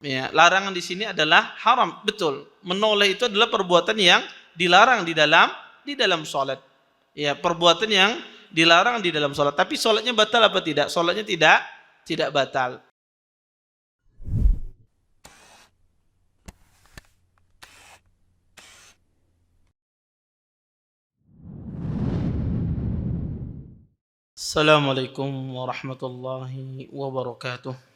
Ya, larangan di sini adalah haram, betul. Menoleh itu adalah perbuatan yang dilarang di dalam salat. Ya, perbuatan yang dilarang di dalam salat. Tapi salatnya batal apa tidak? Salatnya tidak batal. Assalamualaikum warahmatullahi wabarakatuh.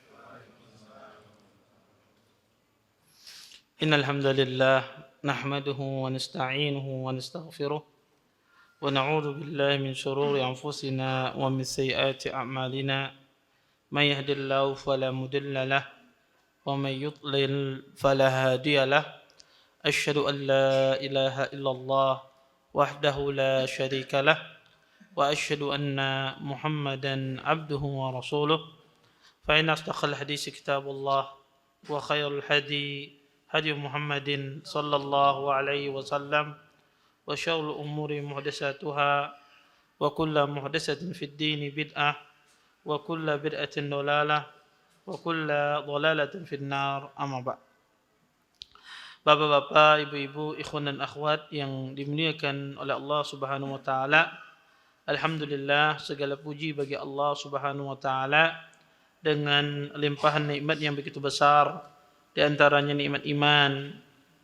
Innal hamdalillah nahmaduhu wa nasta'inuhu wa nastaghfiruh wa na'udzu billahi min shururi anfusina wa min sayyiati a'malina. May yahdihillahu fala mudilla lahu wa may yudlil fala hadiya lahu. Asyhadu an la ilaha illallah wahdahu la syarika lahu wa asyhadu anna Muhammadan abduhu wa rasuluh. Fa inna asdaqal hadits kitabullah wa khairul hadi hadi Muhammadin sallallahu alaihi wasallam wa syarrul umuri muhdatsatuha wa kullu muhdatsatin fid dini bid'ah wa kullu bid'atin dhalalah wa kullu dhalalatin fin nar. Amma ba'd. Bapak-bapak, ibu-ibu, ikhwan dan akhwat yang dimuliakan oleh Allah Subhanahu wa taala. Alhamdulillah, segala puji bagi Allah Subhanahu wa taala dengan limpahan nikmat yang begitu besar, di antaranya nikmat iman,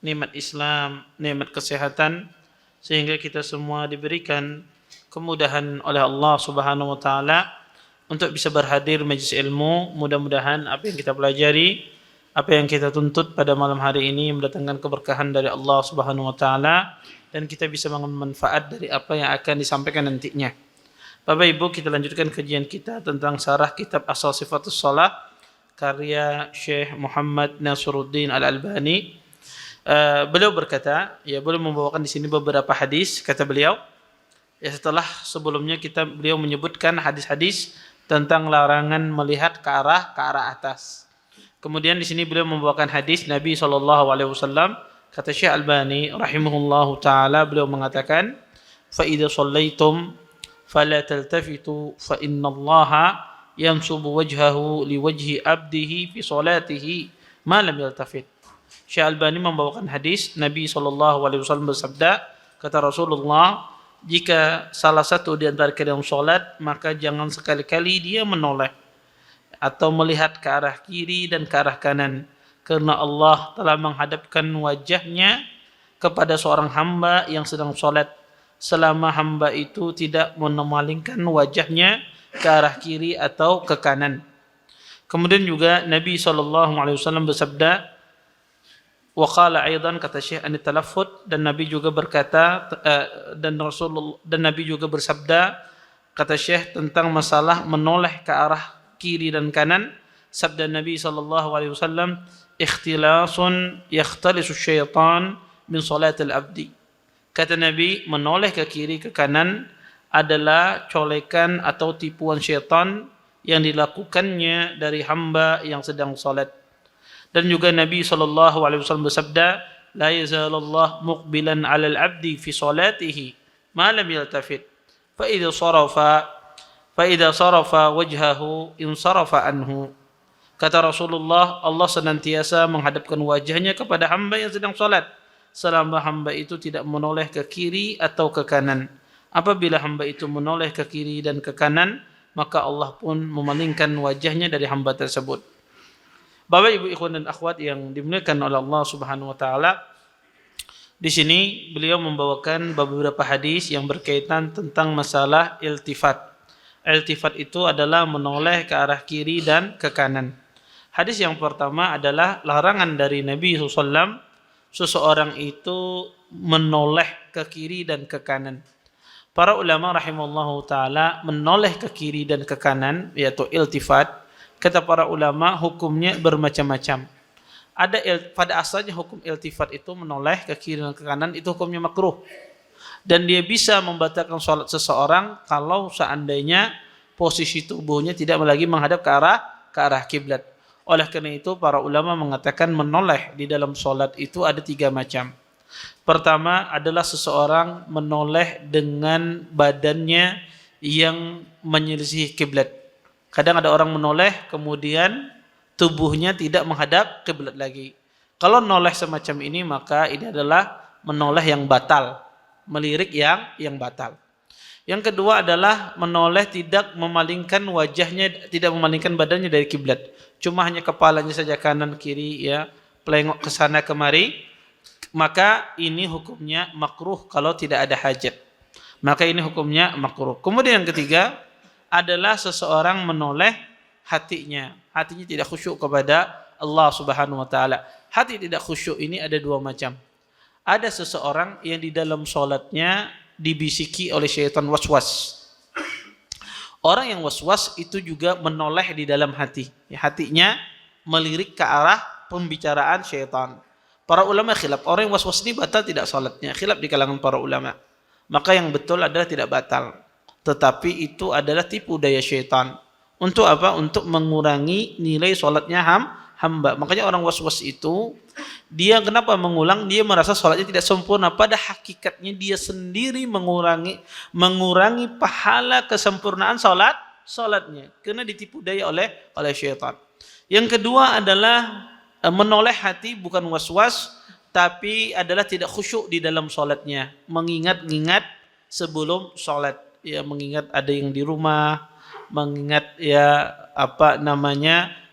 nikmat Islam, nikmat kesehatan, sehingga kita semua diberikan kemudahan oleh Allah Subhanahu wa taala untuk bisa berhadir majelis ilmu. Mudah-mudahan apa yang kita pelajari, apa yang kita tuntut pada malam hari ini mendatangkan keberkahan dari Allah Subhanahu wa taala dan kita bisa mengambil manfaat dari apa yang akan disampaikan nantinya. Bapak Ibu, kita lanjutkan kajian kita tentang syarah kitab Asal Sifatus Shalah karya Syekh Muhammad Nasiruddin Al-Albani. Beliau berkata, beliau membawakan di sini beberapa hadis, kata beliau. Setelah sebelumnya beliau menyebutkan hadis-hadis tentang larangan melihat ke arah atas. Kemudian di sini beliau membawakan hadis Nabi SAW. Kata Syekh Albani rahimahullahu taala, beliau mengatakan, "Fa idza shallaitum fala taltafitu fa innallaha yansubu wajhahu liwajhi abdihi fi salatihi ma lam yaltafit." Syekh Albani membawakan hadis Nabi SAW bersabda, kata Rasulullah, jika salah satu di antara kalian salat, maka jangan sekali-kali dia menoleh atau melihat ke arah kiri dan ke arah kanan, karena Allah telah menghadapkan wajahnya kepada seorang hamba yang sedang salat selama hamba itu tidak memalingkan wajahnya ke arah kiri atau ke kanan. Kemudian juga Nabi SAW bersabda, wa qala aidan, kata Syekh, an talaffut, dan Nabi juga berkata dan Nabi juga bersabda, kata Syekh, tentang masalah menoleh ke arah kiri dan kanan. Sabda Nabi SAW, ikhtilasun yakhtalisu syaitan min salatil abdi. Kata Nabi, menoleh ke kiri ke kanan adalah colekan atau tipuan syaitan yang dilakukannya dari hamba yang sedang salat. Dan juga Nabi SAW bersabda, la yazalullah muqbilan 'alal 'abdi fi salatihi ma lam yaltafit fa idza sarafa wajhahu insarafa anhu. Kata Rasulullah, Allah senantiasa menghadapkan wajahnya kepada hamba yang sedang salat selama hamba itu tidak menoleh ke kiri atau ke kanan. Apabila hamba itu menoleh ke kiri dan ke kanan, maka Allah pun memalingkan wajahnya dari hamba tersebut. Bapak, Ibu, ikhwan dan akhwat yang dimuliakan oleh Allah Subhanahu wa taala, di sini beliau membawakan beberapa hadis yang berkaitan tentang masalah iltifat. Iltifat itu adalah menoleh ke arah kiri dan ke kanan. Hadis yang pertama adalah larangan dari Nabi SAW seseorang itu menoleh ke kiri dan ke kanan. Para ulama rahimahullahu taala menoleh ke kiri dan ke kanan, yaitu iltifat, kata para ulama hukumnya bermacam-macam. Pada asalnya hukum iltifat itu menoleh ke kiri dan ke kanan itu hukumnya makruh. Dan dia bisa membatalkan salat seseorang kalau seandainya posisi tubuhnya tidak lagi menghadap ke arah kiblat. Oleh karena itu para ulama mengatakan menoleh di dalam salat itu ada 3 macam. Pertama adalah seseorang menoleh dengan badannya yang menyelisih kiblat. Kadang ada orang menoleh kemudian tubuhnya tidak menghadap kiblat lagi. Kalau noleh semacam ini maka ini adalah menoleh yang batal, melirik yang batal. Yang kedua adalah menoleh tidak memalingkan wajahnya, tidak memalingkan badannya dari kiblat. Cuma hanya kepalanya saja kanan kiri ya, pelengok ke sana kemari. Maka ini hukumnya makruh kalau tidak ada hajat. Maka ini hukumnya makruh. Kemudian yang ketiga adalah seseorang menoleh hatinya. Hatinya tidak khusyuk kepada Allah Subhanahu wa taala. Hati tidak khusyuk ini ada dua macam. Ada seseorang yang di dalam salatnya dibisiki oleh syaitan waswas. Orang yang waswas itu juga menoleh di dalam hati. Hatinya melirik ke arah pembicaraan syaitan. Para ulama khilaf, orang yang waswas ini batal tidak salatnya. Khilaf di kalangan para ulama. Maka yang betul adalah tidak batal. Tetapi itu adalah tipu daya syaitan. Untuk apa? Untuk mengurangi nilai salatnya hamba. Makanya orang waswas itu, dia kenapa mengulang? Dia merasa salatnya tidak sempurna. Pada hakikatnya dia sendiri mengurangi pahala kesempurnaan salatnya. Karena ditipu daya oleh syaitan. Yang kedua adalah menoleh hati, bukan waswas, tapi adalah tidak khusyuk di dalam salatnya. Mengingat-ingat sebelum salat. Ya, mengingat ada yang di rumah, mengingat ya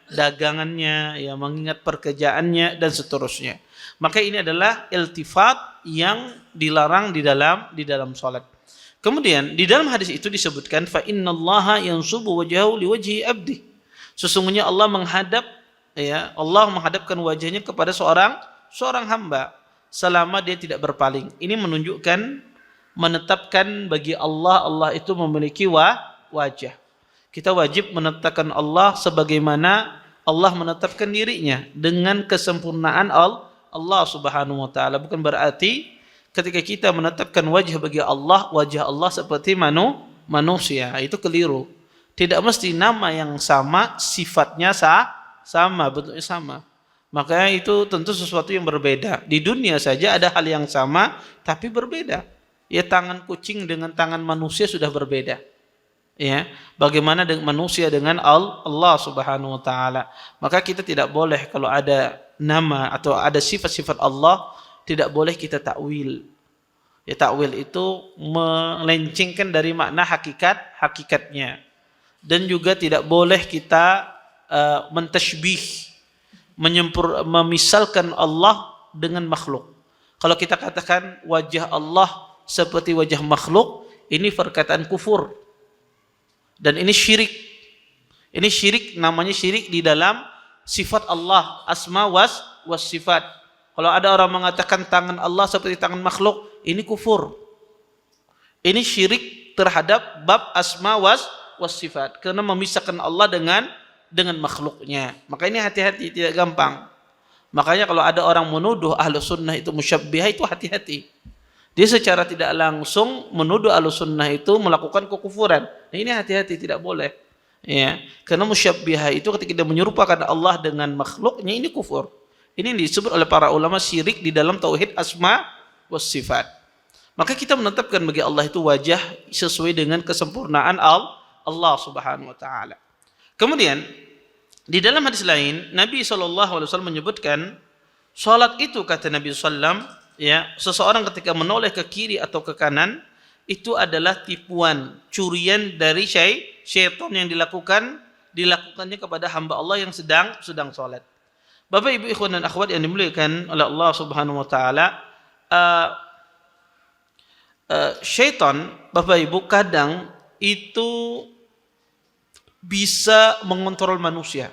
dagangannya, ya mengingat pekerjaannya dan seterusnya. Maka ini adalah iltifat yang dilarang di dalam salat. Kemudian di dalam hadis itu disebutkan fa innallaha yansubu wajhahu liwajhi abdi. Sesungguhnya Allah menghadapkan wajahnya kepada seorang hamba selama dia tidak berpaling. Ini menetapkan bagi Allah itu memiliki wajah. Kita wajib menetapkan Allah sebagaimana Allah menetapkan dirinya dengan kesempurnaan Allah Subhanahu wa taala. Bukan berarti ketika kita menetapkan wajah bagi Allah, wajah Allah seperti manusia. Itu keliru. Tidak mesti nama yang sama, sifatnya sama, bentuknya sama. Makanya itu tentu sesuatu yang berbeda. Di dunia saja ada hal yang sama tapi berbeda. Ya, tangan kucing dengan tangan manusia sudah berbeda. Ya, bagaimana dengan manusia dengan Allah Subhanahu wa taala. Maka kita tidak boleh kalau ada nama atau ada sifat-sifat Allah tidak boleh kita takwil. Ya, takwil itu melencengkan dari makna hakikatnya. Dan juga tidak boleh kita mentashbih, memisalkan Allah dengan makhluk. Kalau kita katakan wajah Allah seperti wajah makhluk, ini perkataan kufur. Dan ini syirik. Ini syirik, namanya syirik di dalam sifat Allah, asma was sifat. Kalau ada orang mengatakan tangan Allah seperti tangan makhluk, ini kufur. Ini syirik terhadap bab asma was sifat, karena memisahkan Allah dengan makhluknya. Maka ini hati-hati, tidak gampang. Makanya kalau ada orang menuduh ahlu sunnah itu musyabbihah, itu hati-hati. Dia secara tidak langsung menuduh ahlu sunnah itu melakukan kekufuran. Nah, ini hati-hati, tidak boleh. Ya, karena musyabbihah itu ketika dia menyerupakan Allah dengan makhluknya, ini kufur. Ini disebut oleh para ulama syirik di dalam tauhid asma was sifat. Maka kita menetapkan bagi Allah itu wajah sesuai dengan kesempurnaan Allah Subhanahu wa taala. Kemudian di dalam hadis lain Nabi SAW menyebutkan salat itu, kata Nabi SAW, ya, seseorang ketika menoleh ke kiri atau ke kanan itu adalah tipuan, curian dari syaitan yang dilakukannya kepada hamba Allah yang sedang salat. Bapak Ibu ikhwan dan akhwat yang dimuliakan oleh Allah Subhanahu wa taala, syaitan Bapak Ibu kadang itu bisa mengontrol manusia.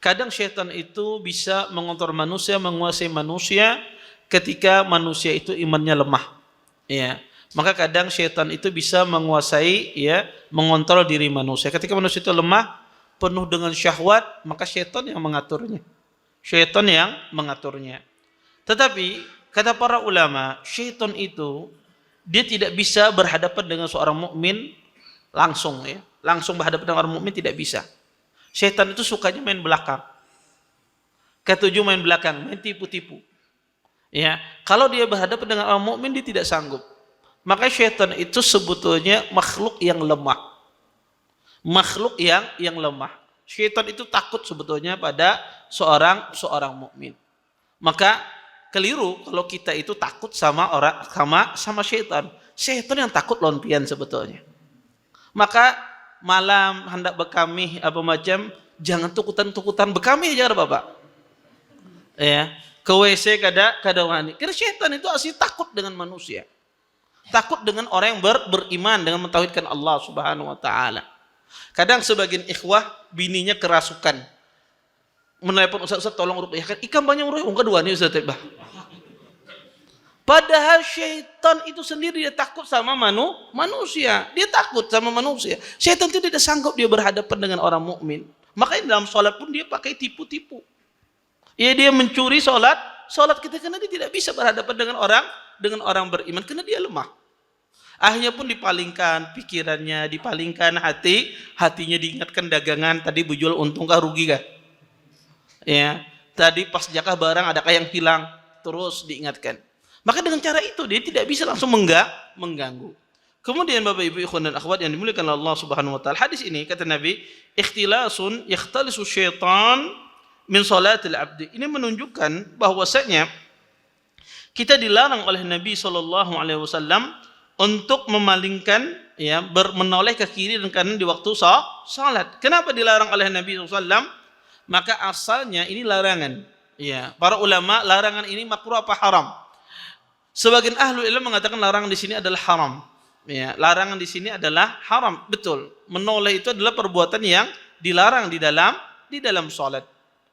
Kadang syaitan itu bisa mengontrol manusia, menguasai manusia ketika manusia itu imannya lemah. Ya. Maka kadang syaitan itu bisa menguasai, ya, mengontrol diri manusia. Ketika manusia itu lemah, penuh dengan syahwat, maka syaitan yang mengaturnya. Syaitan yang mengaturnya. Tetapi kata para ulama, syaitan itu dia tidak bisa berhadapan dengan seorang mukmin langsung, ya. Langsung berhadapan dengan orang mukmin tidak bisa. Syaitan itu sukanya main belakang. Ketujuh main belakang, main tipu-tipu. Ya, kalau dia berhadapan dengan orang mukmin dia tidak sanggup. Maka syaitan itu sebetulnya makhluk yang lemah. Makhluk yang lemah. Syaitan itu takut sebetulnya pada seorang mukmin. Maka keliru kalau kita itu takut sama syaitan. Syaitan yang takut lompian sebetulnya. Maka malam hendak bekami apa macam, jangan tukutan bekami aja Bapak. Ya, ke WC kada wani. Karena syaitan itu asli takut dengan manusia. Takut dengan orang yang beriman dengan mentauhidkan Allah Subhanahu wa taala. Kadang sebagian ikhwah bininya kerasukan. Menelepon Ustaz tolong ruqyahkan. Ikan banyak ruqyah kedua nih Ustaz Tebah. Padahal syaitan itu sendiri dia takut sama manusia. Dia takut sama manusia. Syaitan itu tidak sanggup dia berhadapan dengan orang mukmin. Makanya dalam sholat pun dia pakai tipu-tipu. Ya dia mencuri sholat kita karena dia tidak bisa berhadapan dengan orang beriman karena dia lemah. Akhirnya pun dipalingkan pikirannya, dipalingkan hatinya diingatkan dagangan tadi bujul untungkah rugikah? Ya, tadi pas jakah barang adakah yang hilang? Terus diingatkan. Maka dengan cara itu dia tidak bisa langsung mengganggu. Kemudian Bapak Ibu ikhwan dan akhwat yang dimuliakan Allah Subhanahu wa taala, hadis ini kata Nabi, ikhtilasun yakhtalisu syaitan min salatil abdi. Ini menunjukkan bahwasanya kita dilarang oleh Nabi sallallahu alaihi wasallam untuk memalingkan ya menoleh ke kiri dan kanan di waktu salat. Kenapa dilarang oleh Nabi sallallahu alaihi wasallam? Maka asalnya ini larangan. Ya, para ulama larangan ini makruh apa haram? Sebagian ahlu ilmu mengatakan larangan di sini adalah haram. Ya, larangan di sini adalah haram, betul. Menoleh itu adalah perbuatan yang dilarang di dalam salat.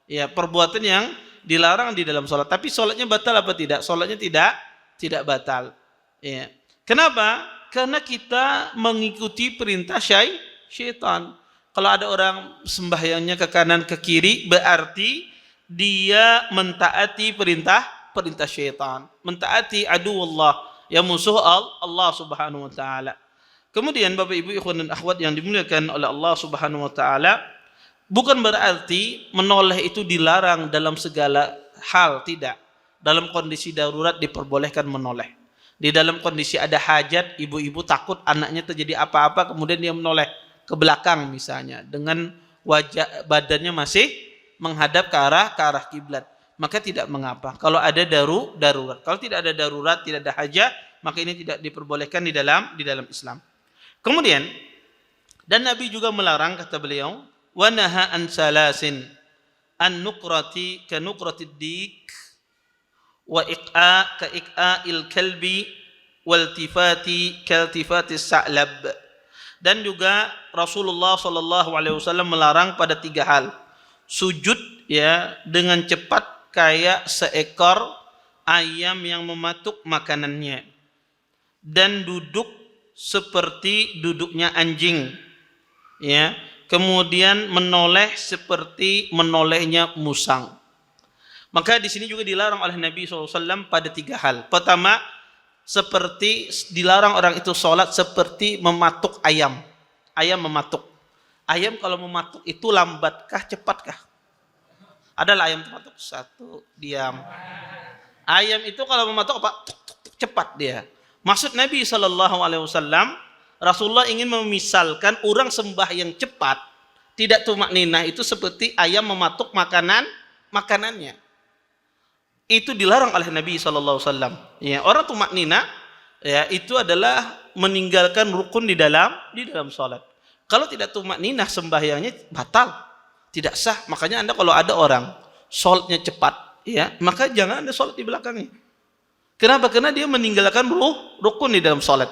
Ya, perbuatan yang dilarang di dalam salat. Tapi salatnya batal apa tidak? Salatnya tidak batal. Ya. Kenapa? Karena kita mengikuti perintah syaitan. Kalau ada orang sembahyangnya ke kanan ke kiri, berarti dia mentaati perintah syaitan, mentaati aduwullah, yang musuh Allah Subhanahu wa taala. Kemudian Bapak Ibu ikhwan dan akhwat yang dimuliakan oleh Allah Subhanahu wa taala, bukan berarti menoleh itu dilarang dalam segala hal, tidak. Dalam kondisi darurat diperbolehkan menoleh. Di dalam kondisi ada hajat, ibu-ibu takut anaknya terjadi apa-apa kemudian dia menoleh ke belakang misalnya dengan wajah badannya masih menghadap ke arah kiblat, maka tidak mengapa. Kalau ada darurat. Kalau tidak ada darurat, tidak ada hajat, maka ini tidak diperbolehkan di dalam Islam. Kemudian dan Nabi juga melarang, kata beliau, wa naha an salasin an nuqrati ka nuqratid dik wa iqa ka iqa'il kalbi wal tifati kal tifatis sa'lab. Dan juga Rasulullah sallallahu alaihi wasallam melarang pada 3 hal. Sujud ya dengan cepat kayak seekor ayam yang mematuk makanannya, dan duduk seperti duduknya anjing, ya. Kemudian menoleh seperti menolehnya musang. Maka di sini juga dilarang oleh Nabi SAW pada 3 hal. Pertama, seperti dilarang orang itu sholat seperti mematuk ayam. Ayam mematuk. Ayam kalau mematuk itu lambatkah, cepatkah? Adalah ayam mematuk, satu, diam. Ayam itu kalau mematuk apa? Cepat dia. Maksud Nabi SAW, Rasulullah ingin memisalkan orang sembah yang cepat, tidak tumakninah itu seperti ayam mematuk makanannya. Itu dilarang oleh Nabi SAW. Ya, orang tumakninah ya itu adalah meninggalkan rukun di dalam salat. Kalau tidak tumakninah sembahyangnya batal, tidak sah. Makanya Anda kalau ada orang salatnya cepat, ya, maka jangan Anda salat di belakangnya. Kenapa? Karena dia meninggalkan rukun di dalam salat.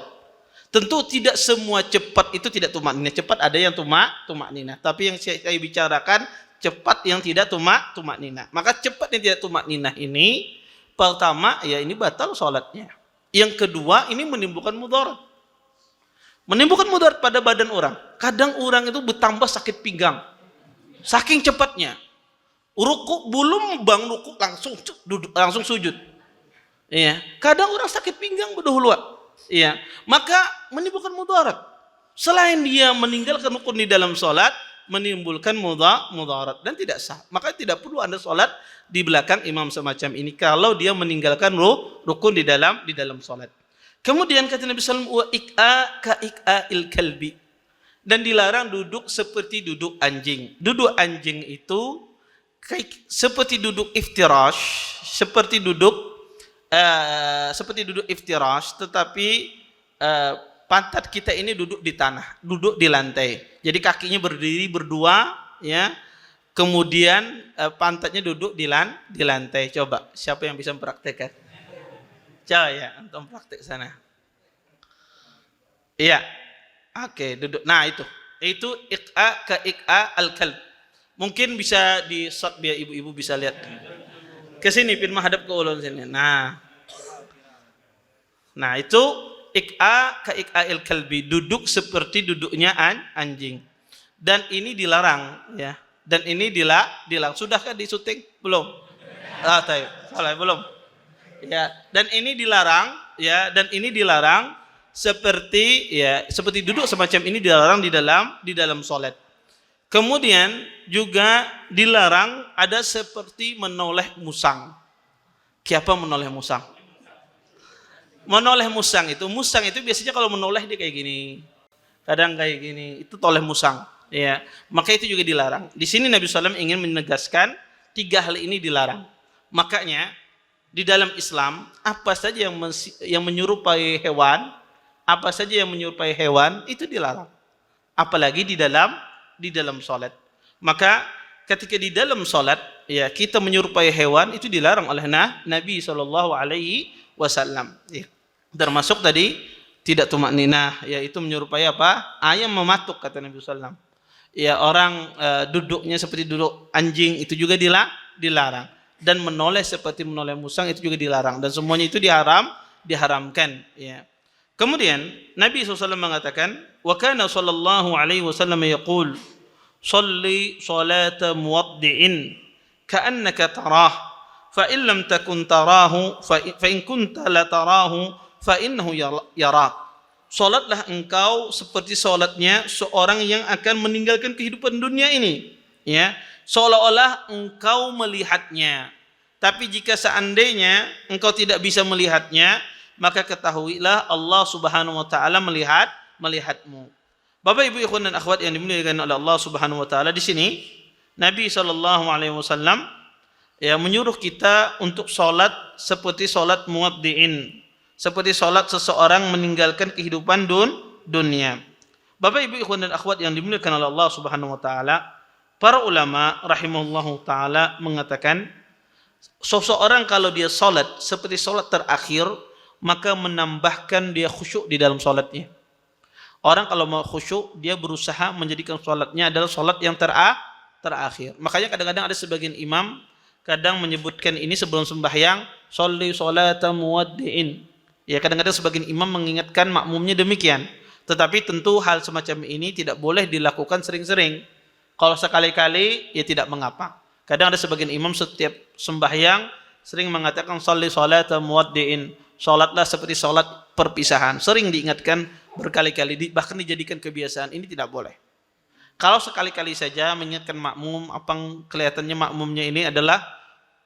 Tentu tidak semua cepat itu tidak tumakninah. Cepat ada yang tumakninah, tapi yang saya bicarakan cepat yang tidak tumakninah. Maka cepat yang tidak tumakninah ini, pertama ya ini batal salatnya. Yang kedua ini menimbulkan mudarat. Menimbulkan mudarat pada badan orang. Kadang orang itu bertambah sakit pinggang. Saking cepatnya. Ruku belum bang ruku langsung duduk, langsung sujud. Iya. Kadang orang sakit pinggang berdahuluan. Iya. Maka menimbulkan mudarat. Selain dia meninggalkan rukun di dalam salat, menimbulkan mudarat dan tidak sah. Maka tidak perlu Anda salat di belakang imam semacam ini kalau dia meninggalkan rukun di dalam salat. Kemudian kata Nabi sallallahu alaihi wasallam, wa iqa ka iqa'il kalbi. Dan dilarang duduk seperti duduk anjing. Duduk anjing itu seperti duduk iftirash, seperti duduk iftirash, tetapi pantat kita ini duduk di tanah, duduk di lantai. Jadi kakinya berdiri berdua, ya. Kemudian pantatnya duduk di lantai. Coba, siapa yang bisa mempraktekkan? Coba ya, untuk praktek sana. Iya. Oke, duduk. Nah, itu iqa ka iqa al-kalb. Mungkin bisa di shot biar ibu-ibu bisa lihat. Ke sini, pin menghadap ke ulun sini. Nah, itu iqa ka iqa al-kalbi, duduk seperti duduknya anjing. Dan ini dilarang, ya. Dan ini dilarang. Sudahkah di syuting? Belum. Salah, belum. Ya, dan ini dilarang, ya, dan ini dilarang seperti duduk semacam ini dilarang di dalam salat. Kemudian juga dilarang ada seperti menoleh musang. Siapa menoleh musang? Menoleh musang itu biasanya kalau menoleh dia kayak gini. Kadang kayak gini, itu toleh musang. Ya, maka itu juga dilarang. Di sini Nabi SAW ingin menegaskan 3 hal ini dilarang. Makanya di dalam Islam apa saja yang menyerupai hewan, itu dilarang. Apalagi di dalam salat. Maka ketika di dalam salat, ya, kita menyerupai hewan itu dilarang oleh Nabi sallallahu alaihi wasallam. Ya. Termasuk tadi tidak tumakninah, yaitu menyerupai apa? Ayam mematuk, kata Nabi sallallahu alaihi wasallam. Ya, orang duduknya seperti duduk anjing itu juga dilarang. Dan menoleh seperti menoleh musang itu juga dilarang. Dan semuanya itu diharamkan. Ya. Kemudian Nabi SAW mengatakan, wa kana sallallahu alaihi wasallam yaqul, salli salata muwaddi'in ka'annaka tarah, fa in lam takun tarahu fa in kunta la tarahu fa innahu yarak. Salatlah engkau seperti salatnya seorang yang akan meninggalkan kehidupan dunia ini, ya, seolah-olah engkau melihatnya. Tapi jika seandainya engkau tidak bisa melihatnya, maka ketahuilah Allah Subhanahu wa taala melihatmu. Bapak Ibu ikhwan dan akhwat yang dimuliakan oleh Allah Subhanahu wa taala, di sini Nabi sallallahu alaihi wasallam ya menyuruh kita untuk salat seperti salat muwaddi'in, seperti salat seseorang meninggalkan kehidupan dunia. Bapak Ibu ikhwan dan akhwat yang dimuliakan oleh Allah Subhanahu wa taala, para ulama rahimahullahu taala mengatakan seseorang kalau dia salat seperti salat terakhir, maka menambahkan dia khusyuk di dalam salatnya. Orang kalau mau khusyuk, dia berusaha menjadikan salatnya adalah salat yang terakhir. Makanya kadang-kadang ada sebagian imam kadang menyebutkan ini sebelum sembahyang, sholli sholata muwaddi'in. Ya, kadang-kadang sebagian imam mengingatkan makmumnya demikian. Tetapi tentu hal semacam ini tidak boleh dilakukan sering-sering. Kalau sekali-kali, ya tidak mengapa. Kadang ada sebagian imam setiap sembahyang sering mengatakan sholli sholata muwaddi'in. Salatlah seperti salat perpisahan. Sering diingatkan berkali-kali, bahkan dijadikan kebiasaan. Ini tidak boleh. Kalau sekali-kali saja mengingatkan makmum, apa kelihatannya makmumnya ini adalah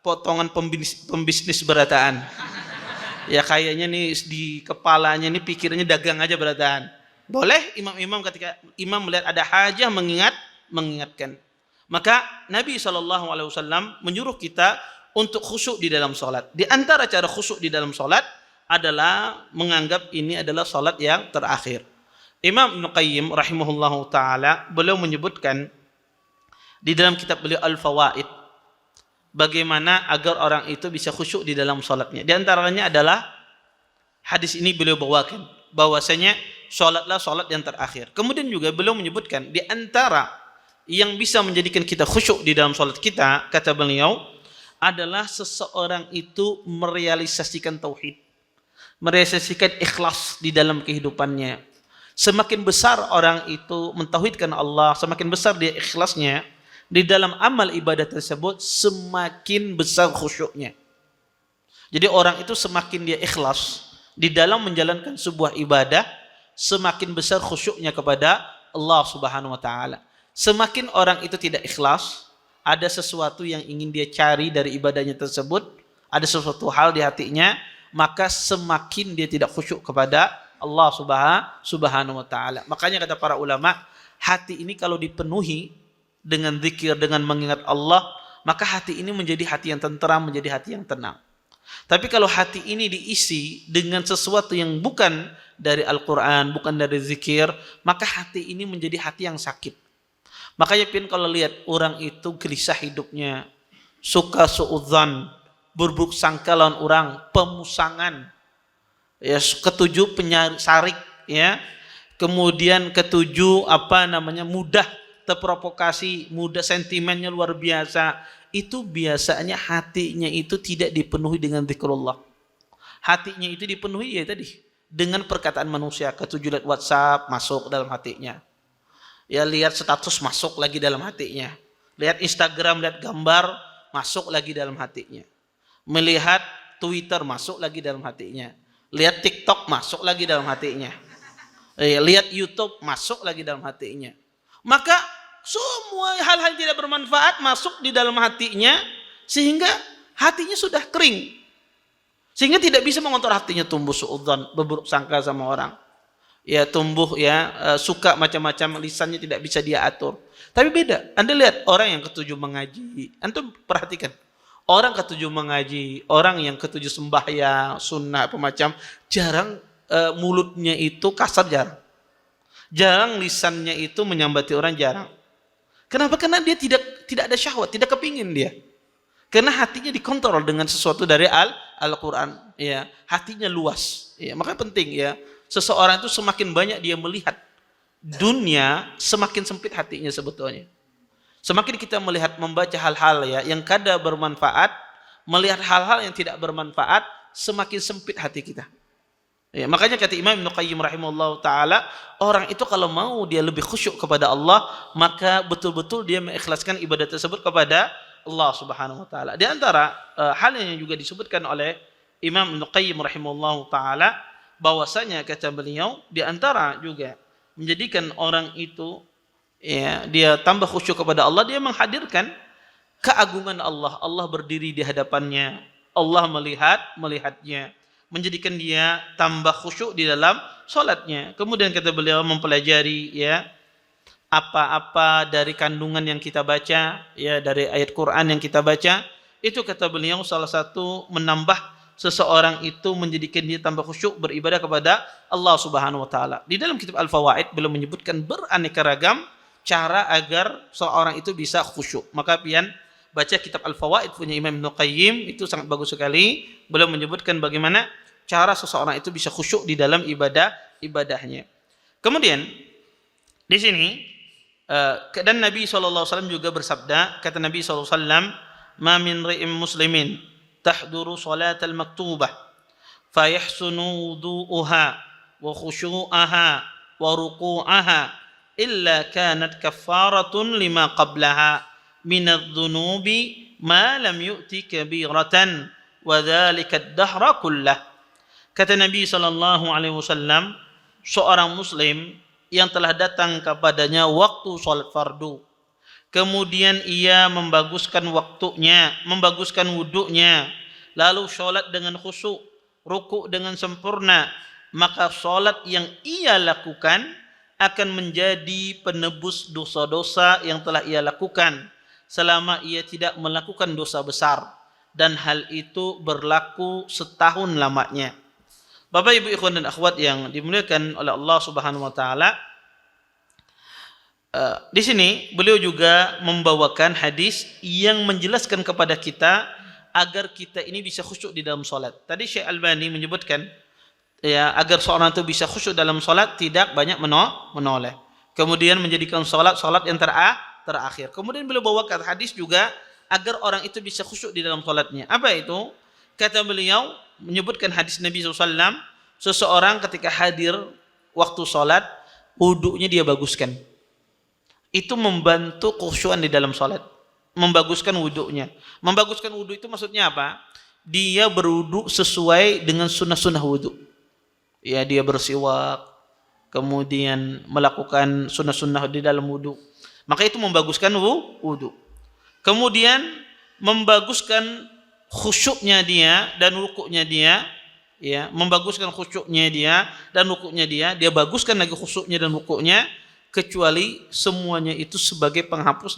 potongan pembisnis berataan. Ya kayaknya nih di kepalanya nih pikirannya dagang aja berataan. Boleh imam-imam ketika imam melihat ada hajah mengingatkan. Maka Nabi SAW menyuruh kita untuk khusyuk di dalam salat. Di antara cara khusyuk di dalam salat adalah menganggap ini adalah salat yang terakhir. Imam Ibnu Qayyim rahimahullahu taala beliau menyebutkan di dalam kitab beliau Al-Fawaid bagaimana agar orang itu bisa khusyuk di dalam salatnya. Di antaranya adalah hadis ini beliau bawakan bahwasanya salatlah salat yang terakhir. Kemudian juga beliau menyebutkan di antara yang bisa menjadikan kita khusyuk di dalam salat kita, kata beliau, adalah seseorang itu merealisasikan tauhid, merealisasikan ikhlas di dalam kehidupannya. Semakin besar orang itu mentauhidkan Allah, semakin besar dia ikhlasnya di dalam amal ibadah tersebut, semakin besar khusyuknya. Jadi orang itu semakin dia ikhlas di dalam menjalankan sebuah ibadah, semakin besar khusyuknya kepada Allah Subhanahu wa taala. Semakin orang itu tidak ikhlas, ada sesuatu yang ingin dia cari dari ibadahnya tersebut, ada sesuatu hal di hatinya, maka semakin dia tidak khusyuk kepada Allah Subhanahu wa taala. Makanya kata para ulama, hati ini kalau dipenuhi dengan zikir, dengan mengingat Allah, maka hati ini menjadi hati yang tenteram, menjadi hati yang tenang. Tapi kalau hati ini diisi dengan sesuatu yang bukan dari Al-Quran, bukan dari zikir, maka hati ini menjadi hati yang sakit. Makanya kalau lihat orang itu gelisah hidupnya, suka suudzon, berburuk sangka lawan orang, pemusangan, ya, ketujuh penyarik, ya, kemudian ketujuh mudah terprovokasi, mudah sentimennya luar biasa, itu biasanya hatinya itu tidak dipenuhi dengan zikrullah. Hatinya itu dipenuhi ya tadi dengan perkataan manusia, ketujuh lihat WhatsApp masuk dalam hatinya, ya lihat status masuk lagi dalam hatinya, lihat Instagram, lihat gambar masuk lagi dalam hatinya, melihat Twitter masuk lagi dalam hatinya, lihat TikTok masuk lagi dalam hatinya, lihat YouTube masuk lagi dalam hatinya. Maka semua hal-hal yang tidak bermanfaat masuk di dalam hatinya, sehingga hatinya sudah kering, sehingga tidak bisa mengontrol hatinya, tumbuh suudzon, berburuk sangka sama orang, ya tumbuh suka macam-macam, lisannya tidak bisa dia atur. Tapi beda, Anda lihat orang yang ketujuh mengaji, antum perhatikan, orang ketujuh mengaji, orang yang ketujuh sembahyang, sunnah pemacam, jarang mulutnya itu kasar, jarang lisannya itu menyambati orang, jarang. Kenapa? Karena dia tidak ada syahwat, tidak kepingin dia. Karena hatinya dikontrol dengan sesuatu dari Al-Quran, ya, hatinya luas. Ya, makanya penting ya, seseorang itu semakin banyak dia melihat dunia, semakin sempit hatinya sebetulnya. Semakin kita melihat, membaca hal-hal ya yang kadang bermanfaat, melihat hal-hal yang tidak bermanfaat, semakin sempit hati kita. Ya, makanya kata Imam Ibnu Qayyim rahimahullah ta'ala, orang itu kalau mau dia lebih khusyuk kepada Allah, maka betul-betul dia mengikhlaskan ibadah tersebut kepada Allah subhanahu wa ta'ala. Di antara hal yang juga disebutkan oleh Imam Ibnu Qayyim rahimahullah ta'ala, bahwasanya kata beliau, di antara juga menjadikan orang itu ya dia tambah khusyuk kepada Allah, dia menghadirkan keagungan Allah. Allah berdiri di hadapannya, Allah melihatnya, menjadikan dia tambah khusyuk di dalam salatnya. Kemudian kata beliau, mempelajari ya apa-apa dari kandungan yang kita baca, ya dari ayat Quran yang kita baca, itu kata beliau salah satu menambah seseorang itu, menjadikan dia tambah khusyuk beribadah kepada Allah Subhanahu wa taala. Di dalam kitab Al-Fawaid beliau menyebutkan beraneka ragam cara agar seorang itu bisa khusyuk. Maka pian baca kitab Al-Fawaid punya Imam Ibnu Qayyim, itu sangat bagus sekali. Beliau menyebutkan bagaimana cara seseorang itu bisa khusyuk di dalam ibadahnya. Kemudian di sini dan Nabi SAW juga bersabda, kata Nabi SAW, ma min ri'im muslimin tahduru salatal maktubah fayahsunu wudu'uha wa khusyu'aha wa ruku'aha illa kanat kaffaratun lima qablaha minadh dhunubi ma lam yu'ti kabiratan wa dhalika ad-dahra kullah. Kata Nabi SAW, seorang muslim yang telah datang kepadanya waktu salat fardu, kemudian ia membaguskan waktunya, membaguskan wudunya, lalu salat dengan khusyuk, rukuk dengan sempurna, maka salat yang ia lakukan akan menjadi penebus dosa-dosa yang telah ia lakukan selama ia tidak melakukan dosa besar, dan hal itu berlaku setahun lamanya. Bapak, Ibu, ikhwan dan akhwat yang dimuliakan oleh Allah Subhanahu wa taala, di sini beliau juga membawakan hadis yang menjelaskan kepada kita agar kita ini bisa khusyuk di dalam salat. Tadi Syekh Albani menyebutkan ya, agar seorang itu bisa khusyuk dalam salat tidak banyak menoleh. Kemudian menjadikan salat yang terakhir. Kemudian beliau bawakan hadis juga agar orang itu bisa khusyuk di dalam salatnya. Apa itu? Kata beliau menyebutkan hadis Nabi SAW, seseorang ketika hadir waktu salat, wudunya dia baguskan. Itu membantu khusyuan di dalam salat. Membaguskan wudunya. Membaguskan wudu itu maksudnya apa? Dia berwudu sesuai dengan sunnah-sunnah wudu. Ya, dia bersiwak, kemudian melakukan sunnah-sunnah di dalam wudu. Maka itu membaguskan wudu. Kemudian membaguskan khusyuknya dia dan rukuknya dia, ya, membaguskan khusyuknya dia dan rukuknya dia baguskan lagi khusyuknya dan rukuknya. kecuali semuanya itu sebagai penghapus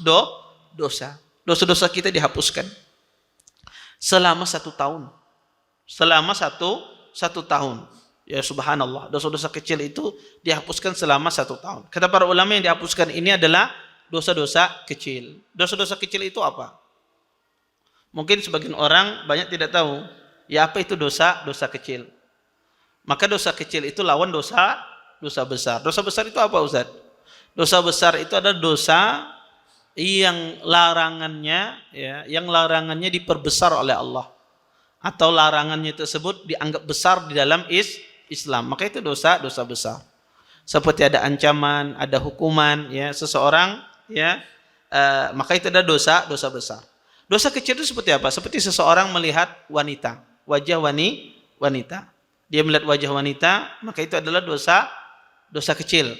dosa. Dosa-dosa kita dihapuskan selama 1 tahun. Selama satu tahun. Ya subhanallah, dosa-dosa kecil itu dihapuskan selama 1 tahun. Kata para ulama, yang dihapuskan ini adalah dosa-dosa kecil. Dosa-dosa kecil itu apa? Mungkin sebagian orang banyak tidak tahu. Ya apa itu dosa kecil? Maka dosa kecil itu lawan dosa besar. Dosa besar itu apa, Ustaz? Dosa besar itu adalah dosa yang larangannya diperbesar oleh Allah, atau larangannya tersebut dianggap besar di dalam Islam. Maka itu dosa besar. Seperti ada ancaman, ada hukuman ya seseorang ya, maka itu adalah dosa besar. Dosa kecil itu seperti apa? Seperti seseorang melihat wajah wanita. Dia melihat wajah wanita, maka itu adalah dosa kecil.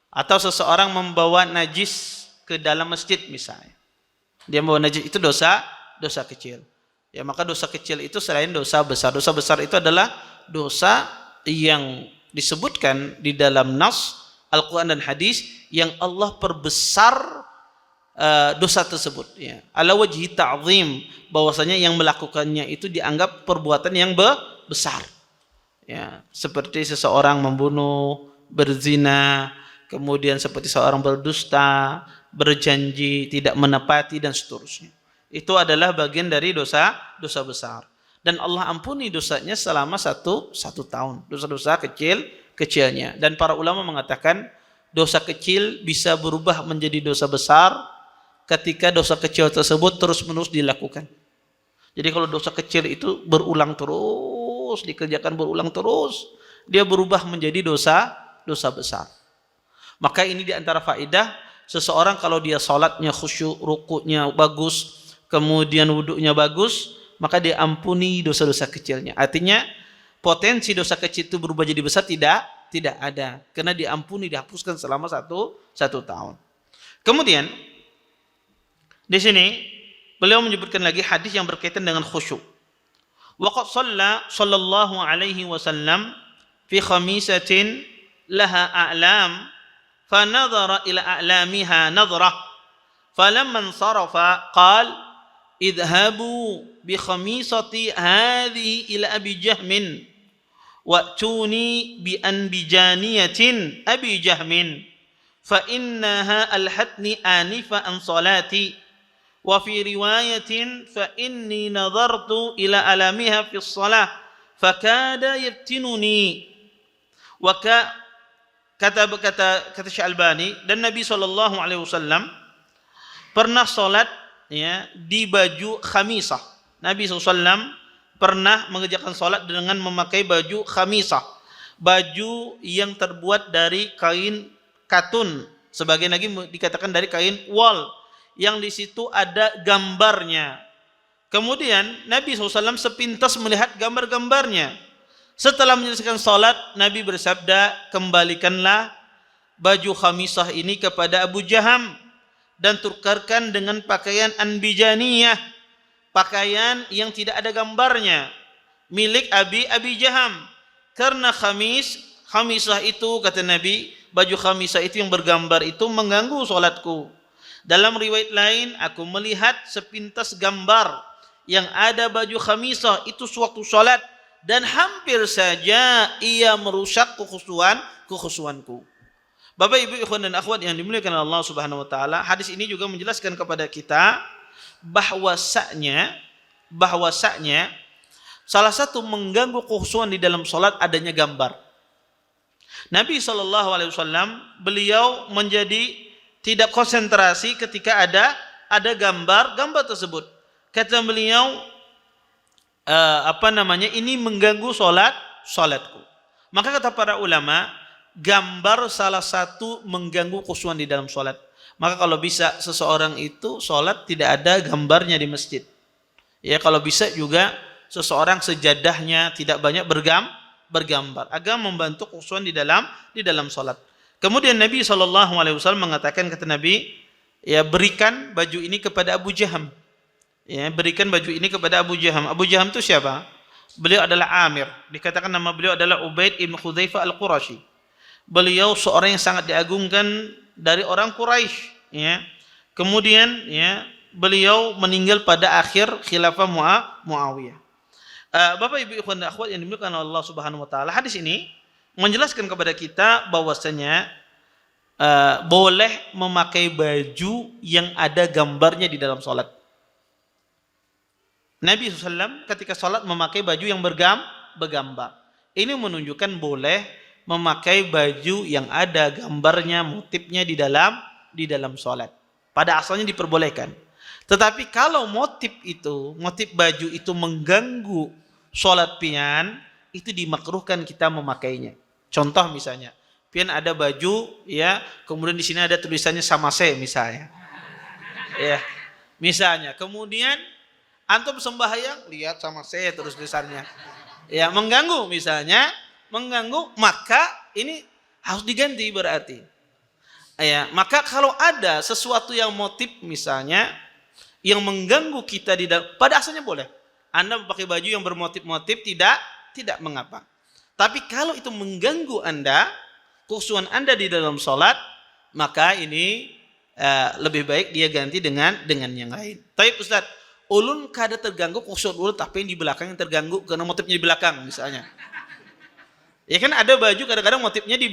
Atau seseorang membawa najis ke dalam masjid misalnya. Dia membawa najis, itu dosa kecil. Ya, maka dosa kecil itu selain dosa besar. Dosa besar itu adalah dosa yang disebutkan di dalam nas Al-Quran dan hadis yang Allah perbesar dosa tersebut ya. Ala wajhi ta'zim, bahwasanya yang melakukannya itu dianggap perbuatan yang besar. Ya, seperti seseorang membunuh, berzina, kemudian seperti seorang berdusta, berjanji tidak menepati dan seterusnya. Itu adalah bagian dari dosa besar. Dan Allah ampuni dosanya selama satu tahun. Dosa-dosa kecilnya. Dan para ulama mengatakan dosa kecil bisa berubah menjadi dosa besar ketika dosa kecil tersebut terus-menerus dilakukan. Jadi kalau dosa kecil itu berulang terus, dikerjakan berulang terus, dia berubah menjadi dosa besar. Maka ini di antara faedah, seseorang kalau dia salatnya khusyuk, rukuknya bagus, kemudian wuduknya bagus, maka dia ampuni dosa-dosa kecilnya. Artinya potensi dosa kecil itu berubah jadi besar tidak ada, karena diampuni, dihapuskan selama satu tahun. Kemudian di sini beliau menyebutkan lagi hadis yang berkaitan dengan khusyuk. Waqad sallallahu alaihi wasallam fi khamisatin laha a'lam فنظر إلى أعلامها نظرة فلما انصرف قال اذهبوا بخميصتي هذه إلى أبي جهم وأتوني بأنبجانية أبي جهم فإنها ألحتني آنفا عن صلاتي وفي رواية فإني نظرت إلى ألامها في الصلاة فكاد يفتنني Kata Syekh Albani, dan Nabi SAW pernah sholat ya, di baju khamisah. Nabi SAW pernah mengerjakan sholat dengan memakai baju khamisah, baju yang terbuat dari kain katun, sebagian lagi dikatakan dari kain wol, yang di situ ada gambarnya. Kemudian Nabi SAW sepintas melihat gambar-gambarnya. Setelah menyelesaikan salat, Nabi bersabda, kembalikanlah baju khamisah ini kepada Abu Jaham dan tukarkan dengan pakaian anbijaniyah, pakaian yang tidak ada gambarnya, milik Abi Jaham. Karena khamisah itu, kata Nabi, baju khamisah itu yang bergambar itu mengganggu salatku. Dalam riwayat lain, aku melihat sepintas gambar yang ada baju khamisah itu sewaktu salat, dan hampir saja ia merusak kekhusyuanku. Bapak Ibu ikhwan dan akhwat yang dimuliakan Allah Subhanahu wa taala, hadis ini juga menjelaskan kepada kita bahwasanya salah satu mengganggu kekhusyuan di dalam salat adanya gambar. Nabi SAW beliau menjadi tidak konsentrasi ketika ada gambar tersebut. Kata beliau, ini mengganggu salatku. Maka kata para ulama, gambar salah satu mengganggu khusyuan di dalam salat. Maka kalau bisa seseorang itu salat tidak ada gambarnya di masjid. Ya, kalau bisa juga seseorang sejadahnya tidak banyak bergambar agar membantu khusyuan di dalam salat. Kemudian Nabi SAW mengatakan, kata Nabi, ya berikan baju ini kepada Abu Jaham. Ya, berikan baju ini kepada Abu Jaham. Abu Jaham itu siapa? Beliau adalah Amir. Dikatakan nama beliau adalah Ubaid ibn Khuzaifah al-Qurashi. beliau seorang yang sangat diagungkan dari orang Quraisy, ya. Kemudian ya beliau meninggal pada akhir khilafah Muawiyah. Bapak Ibu ikhwan dan akhwat yang dimuliakan Allah Subhanahu wa taala, hadis ini menjelaskan kepada kita bahwasanya boleh memakai baju yang ada gambarnya di dalam salat. Nabi SAW ketika salat memakai baju yang bergambar. Ini menunjukkan boleh memakai baju yang ada gambarnya, motifnya di dalam salat. Pada asalnya diperbolehkan. Tetapi kalau motif baju itu mengganggu salat pian, itu dimakruhkan kita memakainya. Contoh misalnya, pian ada baju ya, kemudian di sini ada tulisannya sama saya misalnya. Ya. Misalnya, kemudian antum sembahyang lihat sama saya terus tulisannya. Ya, mengganggu misalnya, maka ini harus diganti berarti. Ya, maka kalau ada sesuatu yang motif misalnya yang mengganggu kita pada asalnya boleh. Anda memakai baju yang bermotif-motif tidak mengapa. Tapi kalau itu mengganggu Anda, khusyuan Anda di dalam salat, maka ini lebih baik dia ganti dengan yang lain. Tapi Ustaz, ulun kada terganggu khusyuk ulun, tapi yang di belakang yang terganggu karena motifnya di belakang misalnya. Ya kan ada baju kadang-kadang motifnya di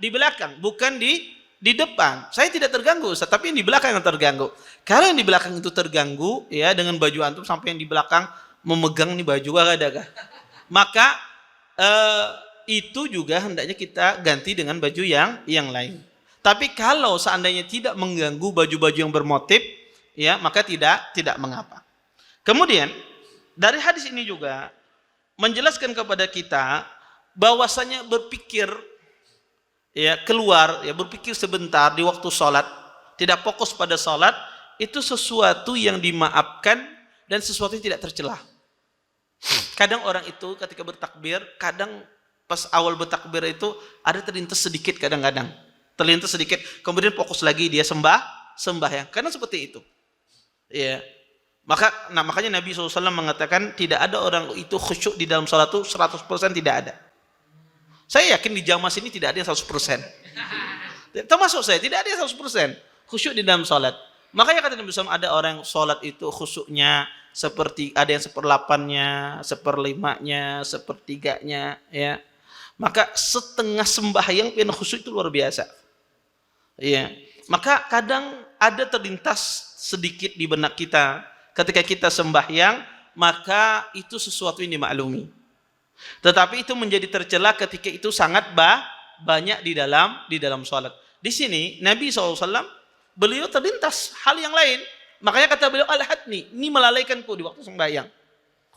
belakang, bukan di depan. Saya tidak terganggu Ustaz, tapi yang di belakang yang terganggu. Kalau yang di belakang itu terganggu ya dengan baju antum sampai yang di belakang memegang nih baju ada, maka itu juga hendaknya kita ganti dengan baju yang lain. Tapi kalau seandainya tidak mengganggu baju-baju yang bermotif, ya maka tidak mengapa. Kemudian dari hadis ini juga menjelaskan kepada kita bahwasanya berpikir ya keluar ya berpikir sebentar di waktu sholat, tidak fokus pada sholat, itu sesuatu yang dimaafkan dan sesuatu yang tidak tercelah. Kadang orang itu ketika bertakbir, kadang pas awal bertakbir itu ada terlintas sedikit, kadang-kadang terlintas sedikit, kemudian fokus lagi dia sembahyang. Karena seperti itu. Ya. Makanya Nabi SAW mengatakan tidak ada orang itu khusyuk di dalam sholat itu 100% tidak ada. Saya yakin di jamaah sini tidak ada yang 100%. Termasuk saya, tidak ada yang 100% khusyuk di dalam sholat. Makanya kata Nabi SAW, ada orang yang sholat itu khusyuknya seperti, ada yang 1/8-nya, 1/5-nya, 1/3-nya, ya. Maka setengah sembahyang yang khusyuk itu luar biasa. Ya. Maka kadang ada terlintas sedikit di benak kita ketika kita sembahyang, maka itu sesuatu yang dimaklumi. Tetapi itu menjadi tercela ketika itu sangat banyak di dalam sholat. Di sini Nabi SAW beliau terlintas hal yang lain. Makanya kata beliau al-hadni, ini melalaikanku di waktu sembahyang.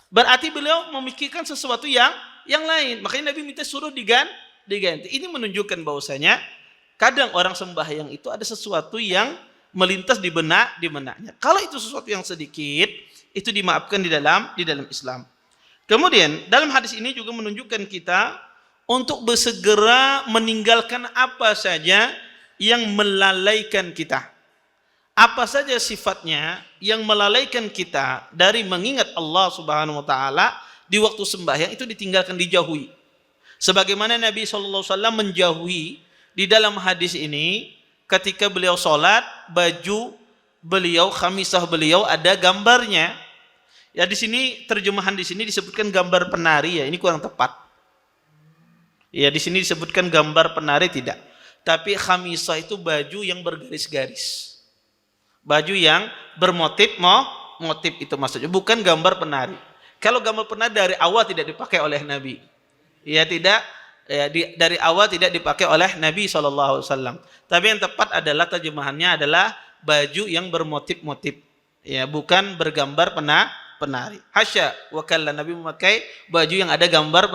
Berarti beliau memikirkan sesuatu yang lain. Makanya Nabi minta suruh diganti. Ini menunjukkan bahwasanya kadang orang sembahyang itu ada sesuatu yang melintas di benaknya. Kalau itu sesuatu yang sedikit, itu dimaafkan di dalam Islam. Kemudian dalam hadis ini juga menunjukkan kita untuk bersegera meninggalkan apa saja yang melalaikan kita. Apa saja sifatnya yang melalaikan kita dari mengingat Allah Subhanahu wa taala di waktu sembahyang itu ditinggalkan, dijauhi. Sebagaimana Nabi SAW menjauhi di dalam hadis ini ketika beliau sholat, baju beliau, khamisah beliau ada gambarnya. Ya di sini terjemahan di sini disebutkan gambar penari, ya ini kurang tepat. Ya di sini disebutkan gambar penari tidak. Tapi khamisah itu baju yang bergaris-garis. Baju yang bermotif motif itu maksudnya, bukan gambar penari. Kalau gambar penari dari awal tidak dipakai oleh Nabi. Ya tidak dari awal tidak dipakai oleh Nabi SAW. Tapi yang tepat adalah terjemahannya adalah baju yang bermotif-motif. Ya bukan bergambar penari. Hasya wa kalla, Nabi memakai baju yang ada gambar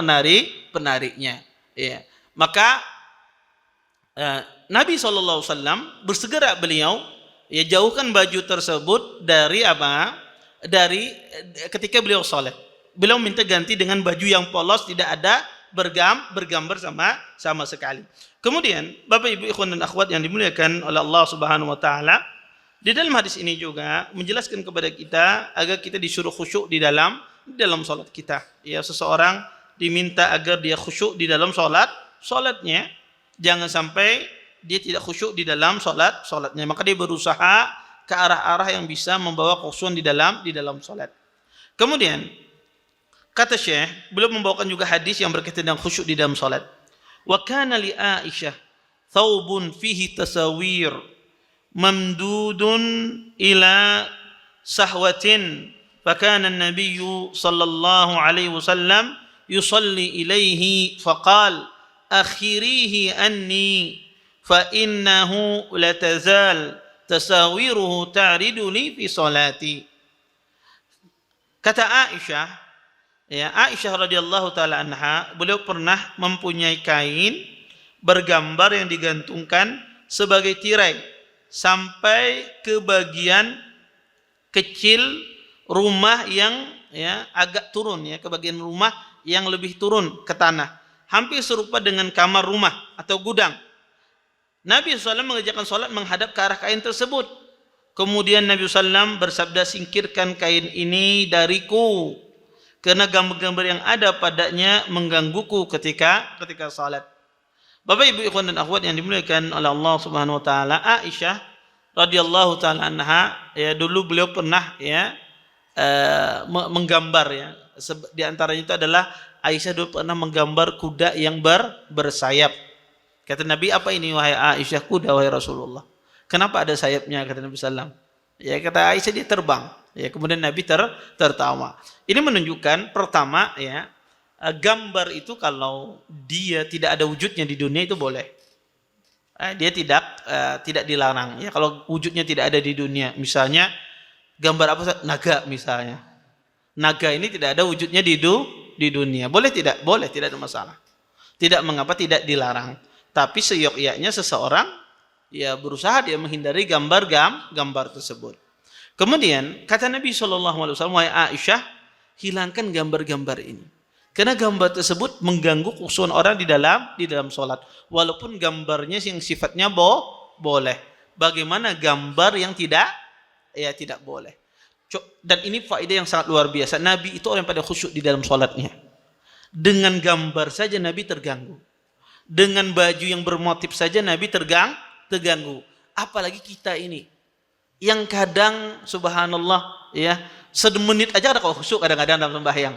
penarinya. Ya. Maka Nabi SAW bersegera beliau ya jauhkan baju tersebut dari apa? Dari ketika beliau sholat. Beliau minta ganti dengan baju yang polos, tidak ada bergambar sama sekali. Kemudian Bapak Ibu ikhwan dan akhwat yang dimuliakan oleh Allah Subhanahu wa taala, di dalam hadis ini juga menjelaskan kepada kita agar kita disuruh khusyuk di dalam salat kita. Ya, seseorang diminta agar dia khusyuk di dalam salatnya, Jangan sampai dia tidak khusyuk di dalam salatnya. Maka dia berusaha ke arah-arah yang bisa membawa khusyuk di dalam salat. Kemudian kata Syekh, beliau membawakan juga hadis yang berkaitan dengan khusyuk di dalam salat. Wa kana li Aisyah thawbun fihi tasawir mamdudun ila sahwatin fakana an-nabiy sallallahu alaihi wasallam yusalli ilaihi faqal akhirihi anni fa innahu latazal tasawiruhu ta'ridu li fi salati. Kata Aisyah, ya, Aisyah radhiyallahu taala anha, beliau pernah mempunyai kain bergambar yang digantungkan sebagai tirai sampai ke bagian kecil rumah yang agak turun, ke bagian rumah yang lebih turun ke tanah, hampir serupa dengan kamar rumah atau gudang. Nabi SAW mengerjakan salat menghadap ke arah kain tersebut. Kemudian Nabi SAW bersabda, singkirkan kain ini dariku, karena gambar-gambar yang ada padanya menggangguku ketika salat. Bapak Ibu ikhwan dan akhwat yang dimuliakan oleh Allah Subhanahu wa taala, Aisyah radhiyallahu taala anha, dulu beliau pernah menggambar, di antaranya itu adalah Aisyah dulu pernah menggambar kuda yang bersayap. Kata Nabi, apa ini wahai Aisyah? Kuda wahai Rasulullah. Kenapa ada sayapnya? Kata Nabi sallam. Kata Aisyah, dia terbang. Kemudian Nabi tertawa. Ini menunjukkan pertama, gambar itu kalau dia tidak ada wujudnya di dunia itu boleh. Dia tidak dilarang. Kalau wujudnya tidak ada di dunia, misalnya gambar apa? Naga misalnya. Naga ini tidak ada wujudnya di dunia. Boleh tidak? Boleh, tidak ada masalah. Tidak mengapa, tidak dilarang. Tapi seyogyanya seseorang berusaha dia menghindari gambar tersebut. Kemudian kata Nabi SAW, wahai Aisyah, hilangkan gambar-gambar ini. Karena gambar tersebut mengganggu khusyuk orang di dalam salat. Walaupun gambarnya yang sifatnya boleh. Bagaimana gambar yang tidak boleh. Dan ini faedah yang sangat luar biasa. Nabi itu orang yang pada khusyuk di dalam salatnya. Dengan gambar saja Nabi terganggu. Dengan baju yang bermotif saja Nabi terganggu. Apalagi kita ini yang kadang subhanallah semenit aja ada kalau khusyuk kadang-kadang dalam sembahyang.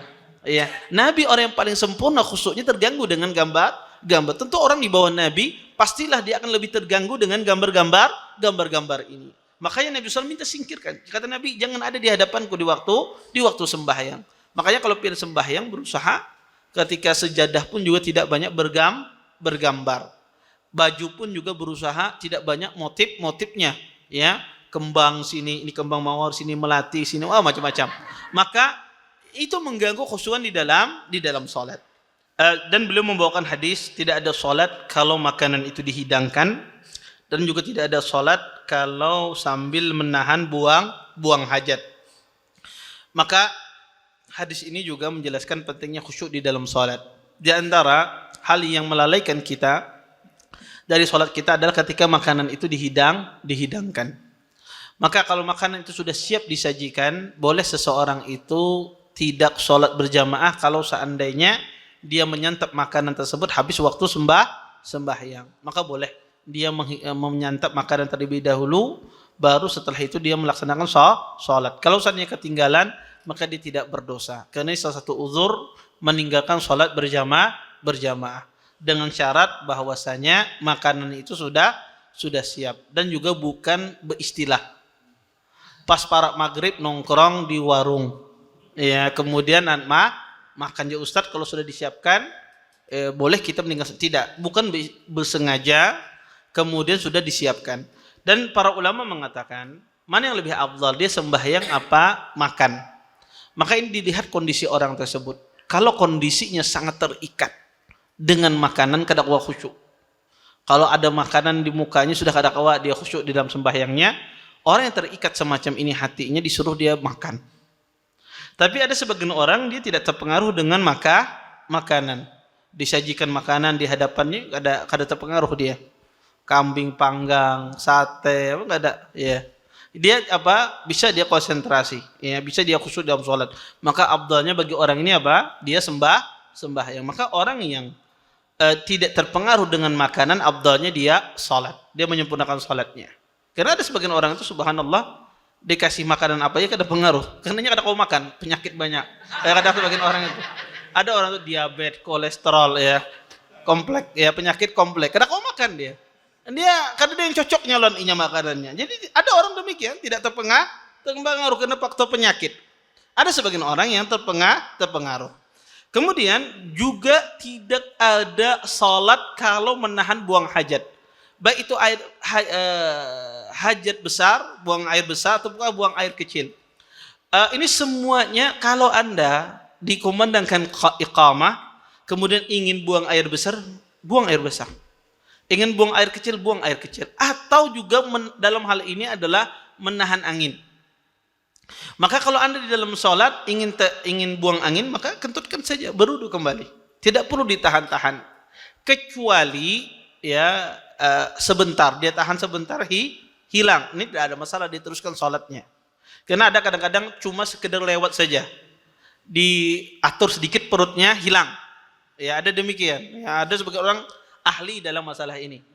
Nabi orang yang paling sempurna khusyuknya terganggu dengan gambar. Tentu orang di bawah Nabi pastilah dia akan lebih terganggu dengan gambar ini. Makanya Nabi SAW minta singkirkan. Kata Nabi, jangan ada di hadapanku di waktu sembahyang. Makanya kalau pilih sembahyang berusaha ketika sejadah pun juga tidak banyak bergambar. Baju pun juga berusaha tidak banyak motifnya, kembang sini, ini kembang mawar sini, melati sini, macam-macam. Maka itu mengganggu khusyuan di dalam salat. Dan beliau membawakan hadis, tidak ada salat kalau makanan itu dihidangkan, dan juga tidak ada salat kalau sambil menahan buang hajat. Maka hadis ini juga menjelaskan pentingnya khusyuk di dalam salat. Di antara hal yang melalaikan kita dari salat kita adalah ketika makanan itu dihidangkan. Maka kalau makanan itu sudah siap disajikan, boleh seseorang itu tidak salat berjamaah kalau seandainya dia menyantap makanan tersebut habis waktu sembahyang. Maka boleh dia menyantap makanan terlebih dahulu, baru setelah itu dia melaksanakan salat. Kalau seandainya ketinggalan, maka dia tidak berdosa. Karena ini salah satu uzur meninggalkan salat berjamaah dengan syarat bahwasanya makanan itu sudah siap, dan juga bukan beristilah pas para maghrib nongkrong di warung, kemudian makan ya Ustadz, kalau sudah disiapkan boleh kita meninggalkan. Tidak, bukan bersengaja, kemudian sudah disiapkan. Dan para ulama mengatakan mana yang lebih afdal, dia sembahyang apa makan. Maka ini dilihat kondisi orang tersebut. Kalau kondisinya sangat terikat dengan makanan, kadakwa khusyuk. Kalau ada makanan di mukanya sudah kadakwa dia khusyuk di dalam sembahyangnya. Orang yang terikat semacam ini hatinya disuruh dia makan. Tapi ada sebagian orang dia tidak terpengaruh dengan makanan. Disajikan makanan di hadapannya kada terpengaruh dia. Kambing panggang, sate, enggak ada, Dia bisa dia konsentrasi, bisa dia khusyuk dalam salat. Maka afdalnya bagi orang ini dia sembahyang. Maka orang yang tidak terpengaruh dengan makanan, afdalnya dia salat. Dia menyempurnakan salatnya. Karena ada sebagian orang itu subhanallah dikasih makanan apa aja kada pengaruh. Karena kada kau makan, penyakit banyak. Ada sebagian orang itu. Ada orang itu diabetes, kolesterol ya, kompleks ya, penyakit kompleks. Kada kau makan dia. Dia kada ada yang cocoknya lawan inya makanannya. Jadi ada orang demikian tidak terpengaruh karena faktor penyakit. Ada sebagian orang yang terpengaruh. Kemudian juga tidak ada salat kalau menahan buang hajat. Baik itu hajat besar, buang air besar atau buang air kecil. Ini semuanya kalau Anda dikumandangkan iqamah, kemudian ingin buang air besar, buang air besar. Ingin buang air kecil, buang air kecil. Atau juga dalam hal ini adalah menahan angin. Maka kalau Anda di dalam sholat ingin buang angin, maka kentutkan saja, berwudu kembali. Tidak perlu ditahan-tahan. Kecuali ya sebentar, dia tahan sebentar, hilang. Ini tidak ada masalah, diteruskan sholatnya. Karena ada kadang-kadang cuma sekedar lewat saja. Diatur sedikit perutnya, hilang. Ya ada demikian. Ya, ada sebagian orang ahli dalam masalah ini.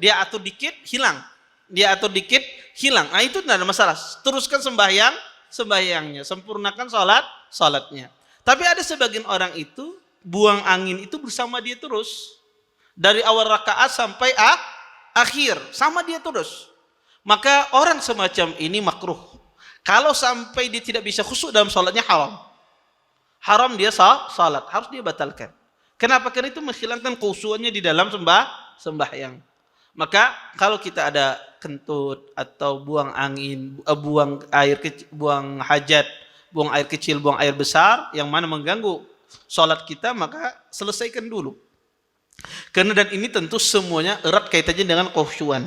Dia atur dikit, hilang. Dia atur dikit, hilang. Nah itu tidak ada masalah. Teruskan sembahyangnya. Sempurnakan salatnya. Tapi ada sebagian orang itu, buang angin itu bersama dia terus. Dari awal rakaat sampai akhir. Sama dia terus. Maka orang semacam ini makruh. Kalau sampai dia tidak bisa khusyuk dalam salatnya, haram. Haram dia salat. Harus dia batalkan. Kenapa? Karena itu menghilangkan khusyuknya di dalam sembahyang. Maka kalau kita ada kentut atau buang angin, buang air kecil, buang hajat, buang air kecil, buang air besar yang mana mengganggu salat kita, maka selesaikan dulu. Karena dan ini tentu semuanya erat kaitannya dengan khusyuan.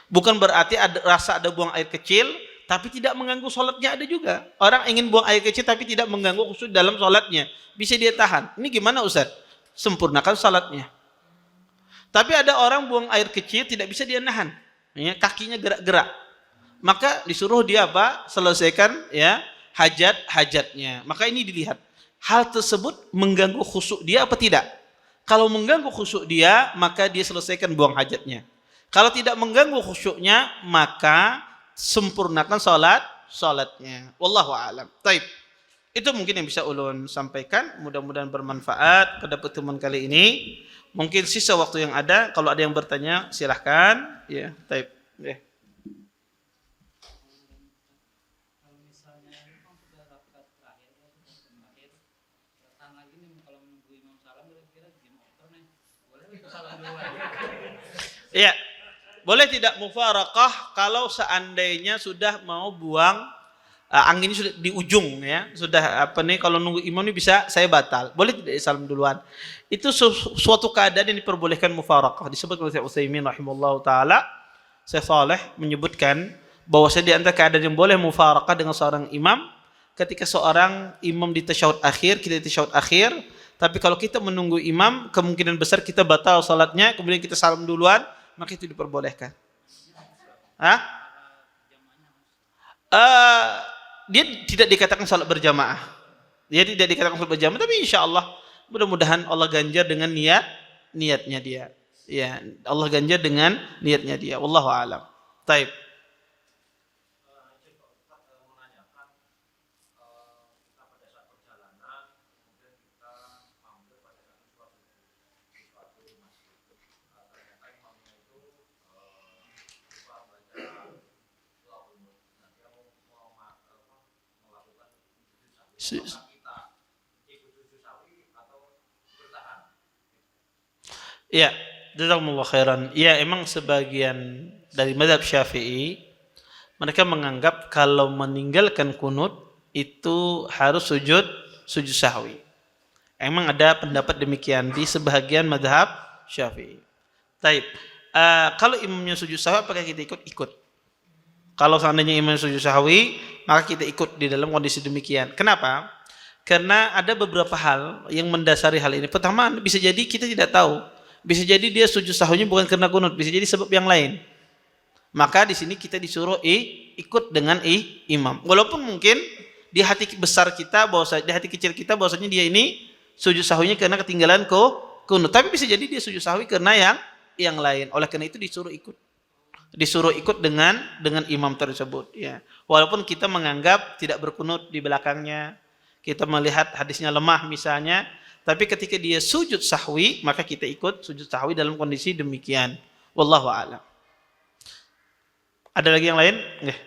Bukan berarti ada buang air kecil tapi tidak mengganggu salatnya, ada juga. Orang ingin buang air kecil tapi tidak mengganggu khusyuk dalam salatnya. Bisa dia tahan. Ini gimana Ustaz? Sempurnakan salatnya. Tapi ada orang buang air kecil tidak bisa dia nahan. Ya, kakinya gerak-gerak. Maka disuruh dia apa? Selesaikan ya hajatnya. Maka ini dilihat. Hal tersebut mengganggu khusyuk dia apa tidak? Kalau mengganggu khusyuk dia, maka dia selesaikan buang hajatnya. Kalau tidak mengganggu khusyuknya, maka sempurnakan salatnya. Wallahu a'lam. Taib. Itu mungkin yang bisa ulun sampaikan. Mudah-mudahan bermanfaat pada pertemuan kali ini. Mungkin sisa waktu yang ada, kalau ada yang bertanya silahkan. Ya, taib. Ya. Ya, boleh tidak mufarakah kalau seandainya sudah mau buang angin ini sudah di ujung ya, sudah apa nih kalau nunggu imam ini bisa saya batal. Boleh tidak salam duluan? Itu suatu keadaan yang diperbolehkan mufarakah. Disebut oleh Syekh Utsaimin rahimahullahu taala, Syekh Saleh menyebutkan bahwasanya di antara keadaan yang boleh mufarakah dengan seorang imam ketika seorang imam di tasyahud akhir, kita di tasyahud akhir, tapi kalau kita menunggu imam kemungkinan besar kita batal salatnya, kemudian kita salam duluan, maka itu diperbolehkan. Dia tidak dikatakan salat berjamaah. Dia tidak dikatakan salat berjamaah, tapi insya Allah mudah-mudahan Allah ganjar dengan niatnya dia. Ya, Allah ganjar dengan niatnya dia. Wallahu a'lam. Taib. Ya, jazakumullah khairan. Ya, emang sebagian dari mazhab Syafi'i mereka menganggap kalau meninggalkan kunut itu harus sujud sahwi. Emang ada pendapat demikian di sebagian mazhab Syafi'i. Taib. Kalau imamnya sujud sahwi, apakah kita ikut? Kalau seandainya imam sujud sahwi, maka kita ikut di dalam kondisi demikian. Kenapa? Karena ada beberapa hal yang mendasari hal ini. Pertama, bisa jadi kita tidak tahu. Bisa jadi dia sujud sahwinya bukan karena kunut, bisa jadi sebab yang lain. Maka di sini kita disuruh ikut dengan imam. Walaupun mungkin di hati besar kita, di hati kecil kita bahwasanya dia ini sujud sahwinya karena ketinggalan kunut. Tapi bisa jadi dia sujud sahwi karena yang lain. Oleh karena itu disuruh ikut dengan imam tersebut, ya. Walaupun kita menganggap tidak berkunut di belakangnya, kita melihat hadisnya lemah misalnya, tapi ketika dia sujud sahwi maka kita ikut sujud sahwi dalam kondisi demikian. Wallahu a'lam. Ada lagi yang lain? Nggih.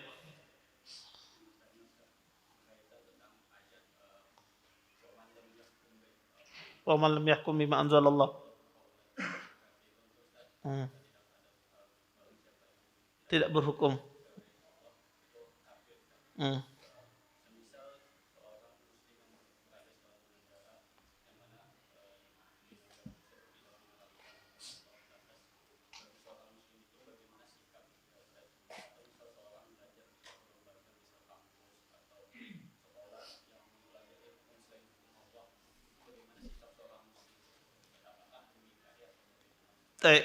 Wa man lam yahkum bima anzalallah. Tidak berhukum. Baik.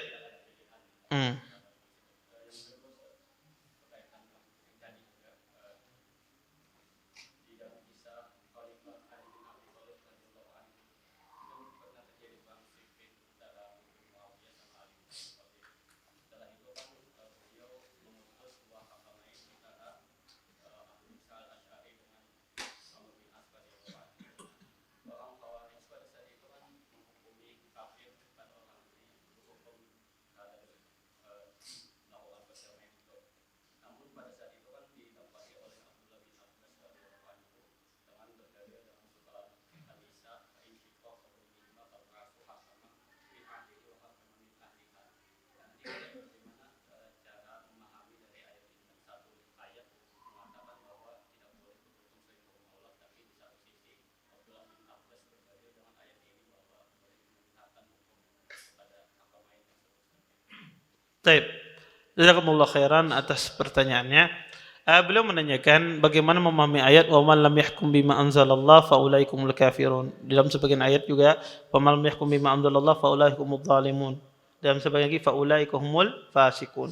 Baik. Jazakumullah khairan atas pertanyaannya. Beliau menanyakan bagaimana memahami ayat wa man lam yahkum bima anzalallah fa ulaikumul kafirun. Dalam sebagian ayat juga wa man lam yahkum bima anzalallah fa ulaikumudz zalimun. Dalam sebagian lagi fa ulaikumul fasikun.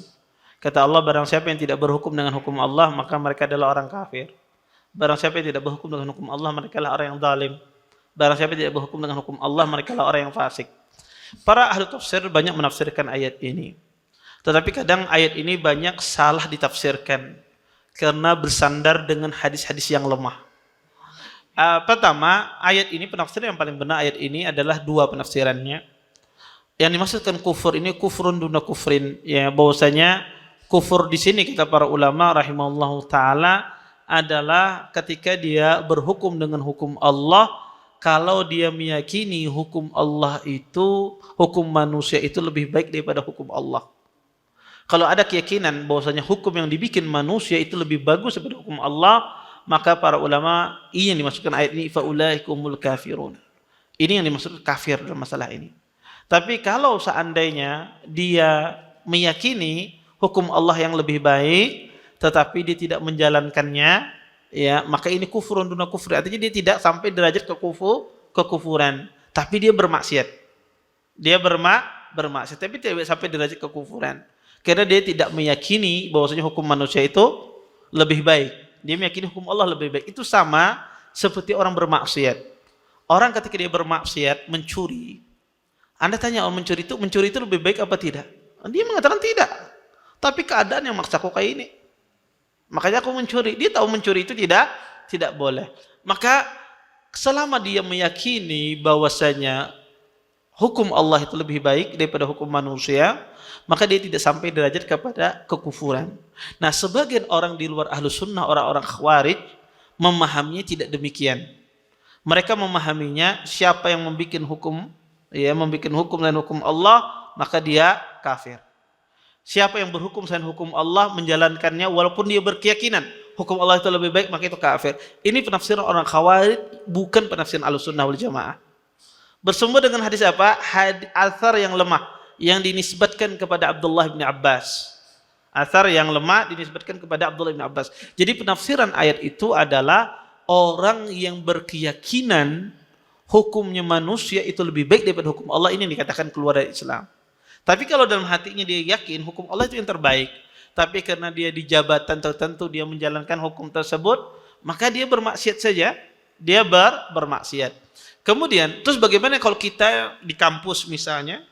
Kata Allah, barang siapa yang tidak berhukum dengan hukum Allah maka mereka adalah orang kafir. Barang siapa yang tidak berhukum dengan hukum Allah mereka adalah orang yang zalim. Barang siapa yang tidak berhukum dengan hukum Allah mereka adalah orang yang fasik. Para ahli tafsir banyak menafsirkan ayat ini. Tetapi kadang ayat ini banyak salah ditafsirkan karena bersandar dengan hadis-hadis yang lemah. Pertama, ayat ini penafsiran yang paling benar ayat ini adalah dua penafsirannya. Yang dimaksudkan kufur ini kufrun duna kufrin, ya, bahwasanya kufur di sini kata para ulama rahimahullahu taala adalah ketika dia berhukum dengan hukum Allah kalau dia meyakini hukum Allah itu, hukum manusia itu lebih baik daripada hukum Allah. Kalau ada keyakinan bahwasanya hukum yang dibikin manusia itu lebih bagus daripada hukum Allah, maka para ulama ini yang dimaksudkan ayat ini faulaikumul kafirun. Ini yang dimaksud kafir dalam masalah ini. Tapi kalau seandainya dia meyakini hukum Allah yang lebih baik tetapi dia tidak menjalankannya, ya, maka ini kufurun duna kufri. Artinya dia tidak sampai derajat kekufuran, tapi dia bermaksiat. Dia bermaksiat tapi tidak sampai derajat kekufuran. Karena dia tidak meyakini bahwasanya hukum manusia itu lebih baik. Dia meyakini hukum Allah lebih baik. Itu sama seperti orang bermaksiat. Orang ketika dia bermaksiat, mencuri. Anda tanya orang mencuri itu lebih baik apa tidak? Dia mengatakan tidak. Tapi keadaan yang maksa kok kayak ini. Makanya aku mencuri. Dia tahu mencuri itu tidak boleh. Maka selama dia meyakini bahwasanya hukum Allah itu lebih baik daripada hukum manusia, maka dia tidak sampai derajat kepada kekufuran. Nah, sebagian orang di luar Ahlus Sunnah, orang-orang Khawarij, memahaminya tidak demikian. Mereka memahaminya siapa yang membuat hukum, ya, membuat hukum dan hukum Allah, maka dia kafir. Siapa yang berhukum selain hukum Allah, menjalankannya walaupun dia berkeyakinan hukum Allah itu lebih baik, maka itu kafir. Ini penafsiran orang Khawarij, bukan penafsiran Ahlus Sunnah wal Jamaah. Bersumber dengan hadis apa? Athar yang lemah yang dinisbatkan kepada Abdullah bin Abbas. Athar yang lemah dinisbatkan kepada Abdullah bin Abbas. Jadi penafsiran ayat itu adalah orang yang berkeyakinan hukumnya manusia itu lebih baik daripada hukum Allah, ini dikatakan keluar dari Islam. Tapi kalau dalam hatinya dia yakin hukum Allah itu yang terbaik, tapi karena dia di jabatan tertentu dia menjalankan hukum tersebut, maka dia bermaksiat saja, dia bermaksiat. Kemudian terus bagaimana kalau kita di kampus misalnya,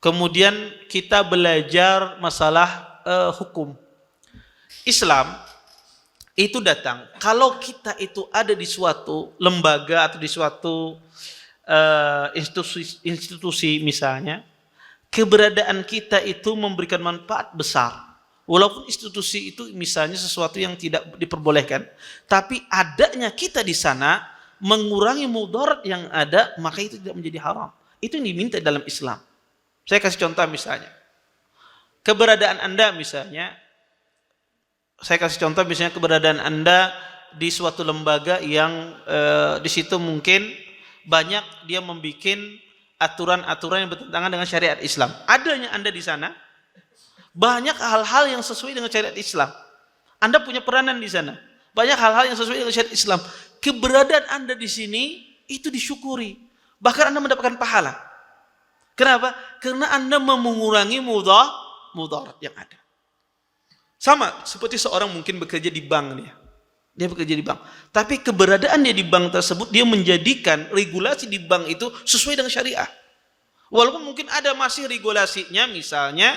kemudian kita belajar masalah hukum Islam itu datang. Kalau kita itu ada di suatu lembaga atau di suatu institusi misalnya, keberadaan kita itu memberikan manfaat besar. Walaupun institusi itu misalnya sesuatu yang tidak diperbolehkan, tapi adanya kita di sana mengurangi mudarat yang ada, maka itu tidak menjadi haram. Itu yang diminta dalam Islam. Saya kasih contoh misalnya. Keberadaan Anda misalnya, keberadaan Anda di suatu lembaga yang di situ mungkin banyak dia membuat aturan-aturan yang bertentangan dengan syariat Islam. Adanya Anda di sana, banyak hal-hal yang sesuai dengan syariat Islam. Anda punya peranan di sana. Banyak hal-hal yang sesuai dengan syariat Islam. Keberadaan Anda di sini itu disyukuri. Bahkan Anda mendapatkan pahala. Kenapa? Karena Anda mengurangi mudarat yang ada. Sama seperti seorang mungkin bekerja di bank dia. Dia bekerja di bank. Tapi keberadaan dia di bank tersebut, dia menjadikan regulasi di bank itu sesuai dengan syariah. Walaupun mungkin ada masih regulasinya misalnya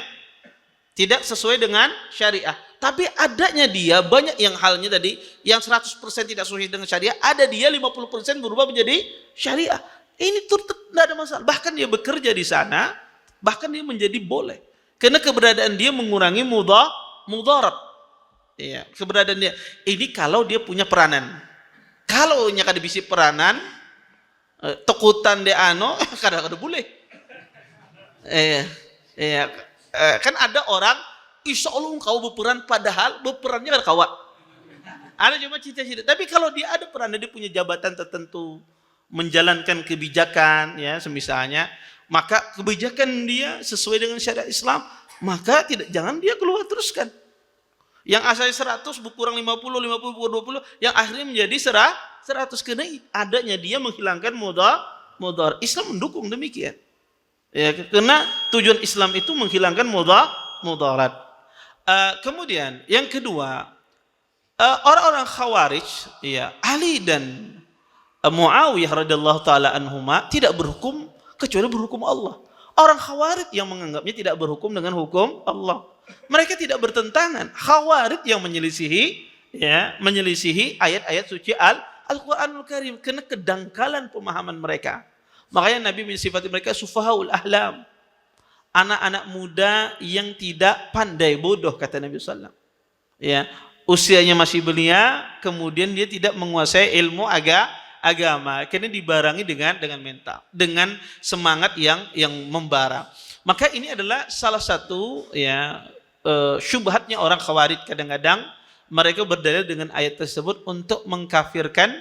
tidak sesuai dengan syariah. Tapi adanya dia, banyak yang halnya tadi, yang 100% tidak sesuai dengan syariah, ada dia 50% berubah menjadi syariah. Ini tidak ada masalah. Bahkan dia bekerja di sana, bahkan dia menjadi boleh. Karena keberadaan dia mengurangi mudarat. Ya, keberadaan dia. Ini kalau dia punya peranan. Kalau nyaka bisi peranan, tekutan dia kadang-kadang boleh. Kan ada orang insya Allah kau berperan padahal berperannya kan kawat. Ada cuma cita-cita. Tapi kalau dia ada peran, dia punya jabatan tertentu, menjalankan kebijakan ya semisalnya, maka kebijakan dia sesuai dengan syariat Islam, maka jangan dia keluar teruskan. Yang asalnya 100 berkurang 50 berkurang 20, yang akhirnya menjadi 100 karena adanya dia menghilangkan mudarat. Islam mendukung demikian. Ya, karena tujuan Islam itu menghilangkan mudarat. Kemudian yang kedua, orang-orang Khawarij, ya, Ali dan Muawiyah radhiyallahu taala anhuma tidak berhukum kecuali berhukum Allah. Orang Khawarij yang menganggapnya tidak berhukum dengan hukum Allah. Mereka tidak bertentangan. Khawarij yang menyelisihi ayat-ayat suci Al-Qur'anul Karim karena kedangkalan pemahaman mereka. Makanya Nabi mensifati mereka sufahaul ahlam. Anak-anak muda yang tidak pandai, bodoh kata Nabi sallallahu alaihi wasallam. Ya, usianya masih belia, kemudian dia tidak menguasai ilmu agama karena dibarengi dengan mental, dengan semangat yang membara. Maka ini adalah salah satu syubhatnya orang Khawarij. Kadang-kadang mereka berdalil dengan ayat tersebut untuk mengkafirkan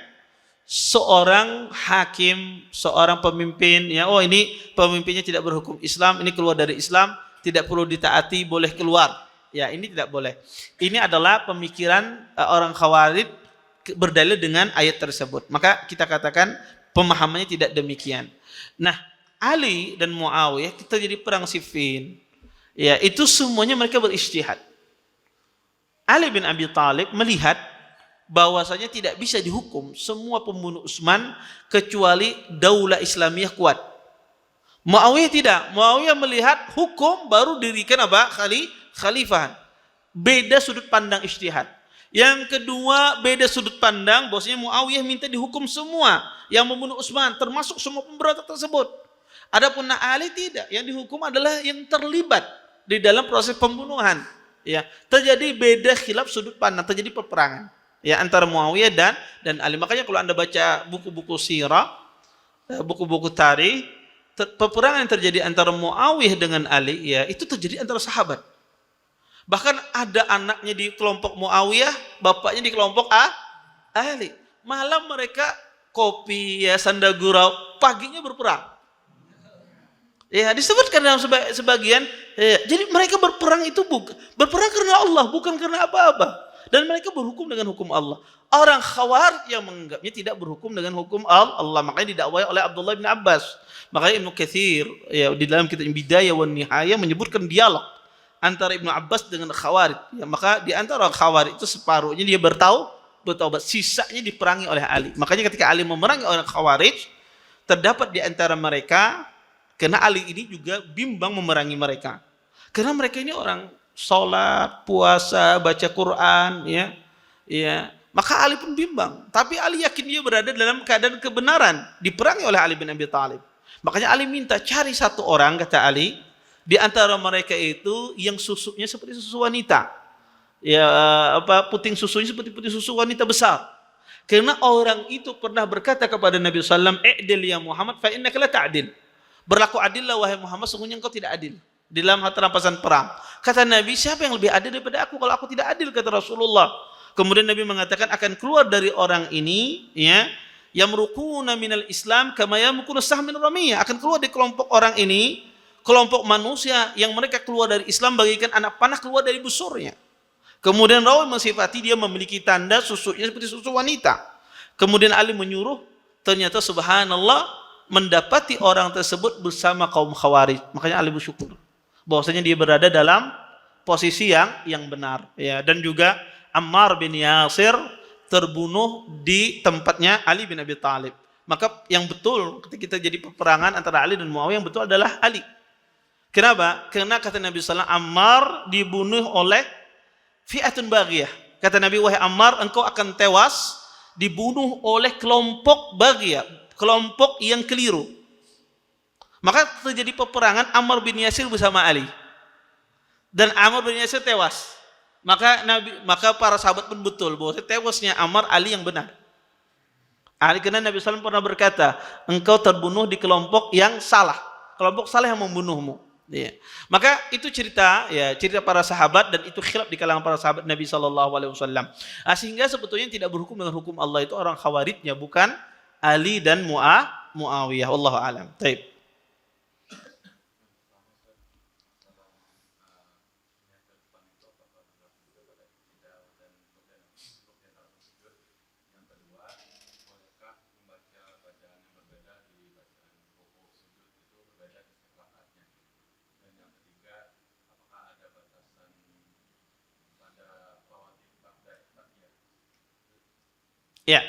seorang hakim, seorang pemimpin, ya, oh ini pemimpinnya tidak berhukum Islam, ini keluar dari Islam, tidak perlu ditaati, boleh keluar. Ya, ini tidak boleh. Ini adalah pemikiran orang Khawarij berdalil dengan ayat tersebut. Maka kita katakan pemahamannya tidak demikian. Nah, Ali dan Muawiyah kita jadi perang Siffin. Ya, itu semuanya mereka berijtihad. Ali bin Abi Thalib melihat bahwasanya tidak bisa dihukum semua pembunuh Utsman kecuali daulah Islamiyah kuat. Muawiyah tidak. Muawiyah melihat hukum baru dirikan apa? Khalifah. Beda sudut pandang ijtihad. Yang kedua, beda sudut pandang bahwasanya Muawiyah minta dihukum semua yang membunuh Utsman, termasuk semua pemberontak tersebut. Adapun Ali tidak, yang dihukum adalah yang terlibat di dalam proses pembunuhan. Ya, terjadi beda khilaf sudut pandang, terjadi peperangan. Ya, antara Muawiyah dan Ali. Makanya kalau Anda baca buku-buku sirah, buku-buku tarikh, peperangan yang terjadi antara Muawiyah dengan Ali, ya, itu terjadi antara sahabat. Bahkan ada anaknya di kelompok Muawiyah, bapaknya di kelompok Ali. Malam mereka kopi, ya, sanda gurau, paginya berperang. Ya, disebutkan dalam sebagian, ya, jadi mereka berperang itu berperang karena Allah, bukan karena apa-apa. Dan mereka berhukum dengan hukum Allah. Orang Khawarij yang menganggapnya tidak berhukum dengan hukum Allah. Makanya didakwai oleh Abdullah bin Abbas. Makanya Ibnu Katsir, ya, di dalam kitab Bidayah wan Nihayah menyebutkan dialog antara Ibnu Abbas dengan Khawarij. Ya, maka di antara orang Khawarij itu separuhnya dia bertaubat. Sisanya diperangi oleh Ali. Makanya ketika Ali memerangi orang Khawarij, terdapat di antara mereka, karena Ali ini juga bimbang memerangi mereka. Karena mereka ini orang sholat, puasa, baca Quran, ya. Maka Ali pun bimbang. Tapi Ali yakin dia berada dalam keadaan kebenaran. Diperangi oleh Ali bin Abi Thalib. Makanya Ali minta cari satu orang, kata Ali, di antara mereka itu yang susunya seperti susu wanita. Ya, puting susunya seperti puting susu wanita besar. Karena orang itu pernah berkata kepada Nabi sallallahu alaihi wasallam, "I'dil ya Muhammad fa innaka la ta'dil." Berlaku adillah wahai Muhammad, sungguhnya engkau tidak adil di dalam rampasan perang. Kata Nabi, siapa yang lebih adil daripada aku kalau aku tidak adil, kata Rasulullah. Kemudian Nabi mengatakan akan keluar dari orang ini, ya, yamruquna minal Islam kama yamruquna sahm min ramiyah, akan keluar di kelompok orang ini, kelompok manusia yang mereka keluar dari Islam bagaikan anak panah keluar dari busurnya. Kemudian rawi mensifati dia memiliki tanda susunya seperti susu wanita. Kemudian Ali menyuruh, ternyata subhanallah mendapati orang tersebut bersama kaum Khawarij. Makanya Ali bersyukur bahwasanya dia berada dalam posisi yang benar, ya. Dan juga Ammar bin Yasir terbunuh di tempatnya Ali bin Abi Thalib. Maka yang betul ketika kita jadi peperangan antara Ali dan Muawiyah, yang betul adalah Ali. Kenapa? Karena kata Nabi sallallahu alaihi wasallam, Ammar dibunuh oleh fi'atun baghiyah. Kata Nabi, wahai Ammar, engkau akan tewas dibunuh oleh kelompok baghiyah, kelompok yang keliru. Maka terjadi peperangan Ammar bin Yasir bersama Ali. Dan Ammar bin Yasir tewas. Maka para sahabat pun betul bahwa tewasnya Ammar Ali yang benar. Ali, karena Nabi SAW pernah berkata, engkau terbunuh di kelompok yang salah. Kelompok salah yang membunuhmu. Ya. Maka itu cerita para sahabat, dan itu khilaf di kalangan para sahabat Nabi SAW. Sehingga sebetulnya tidak berhukum dengan hukum Allah itu orang Khawarijnya, bukan Ali dan Muawiyah. Wallahu a'lam. Baik. Ya,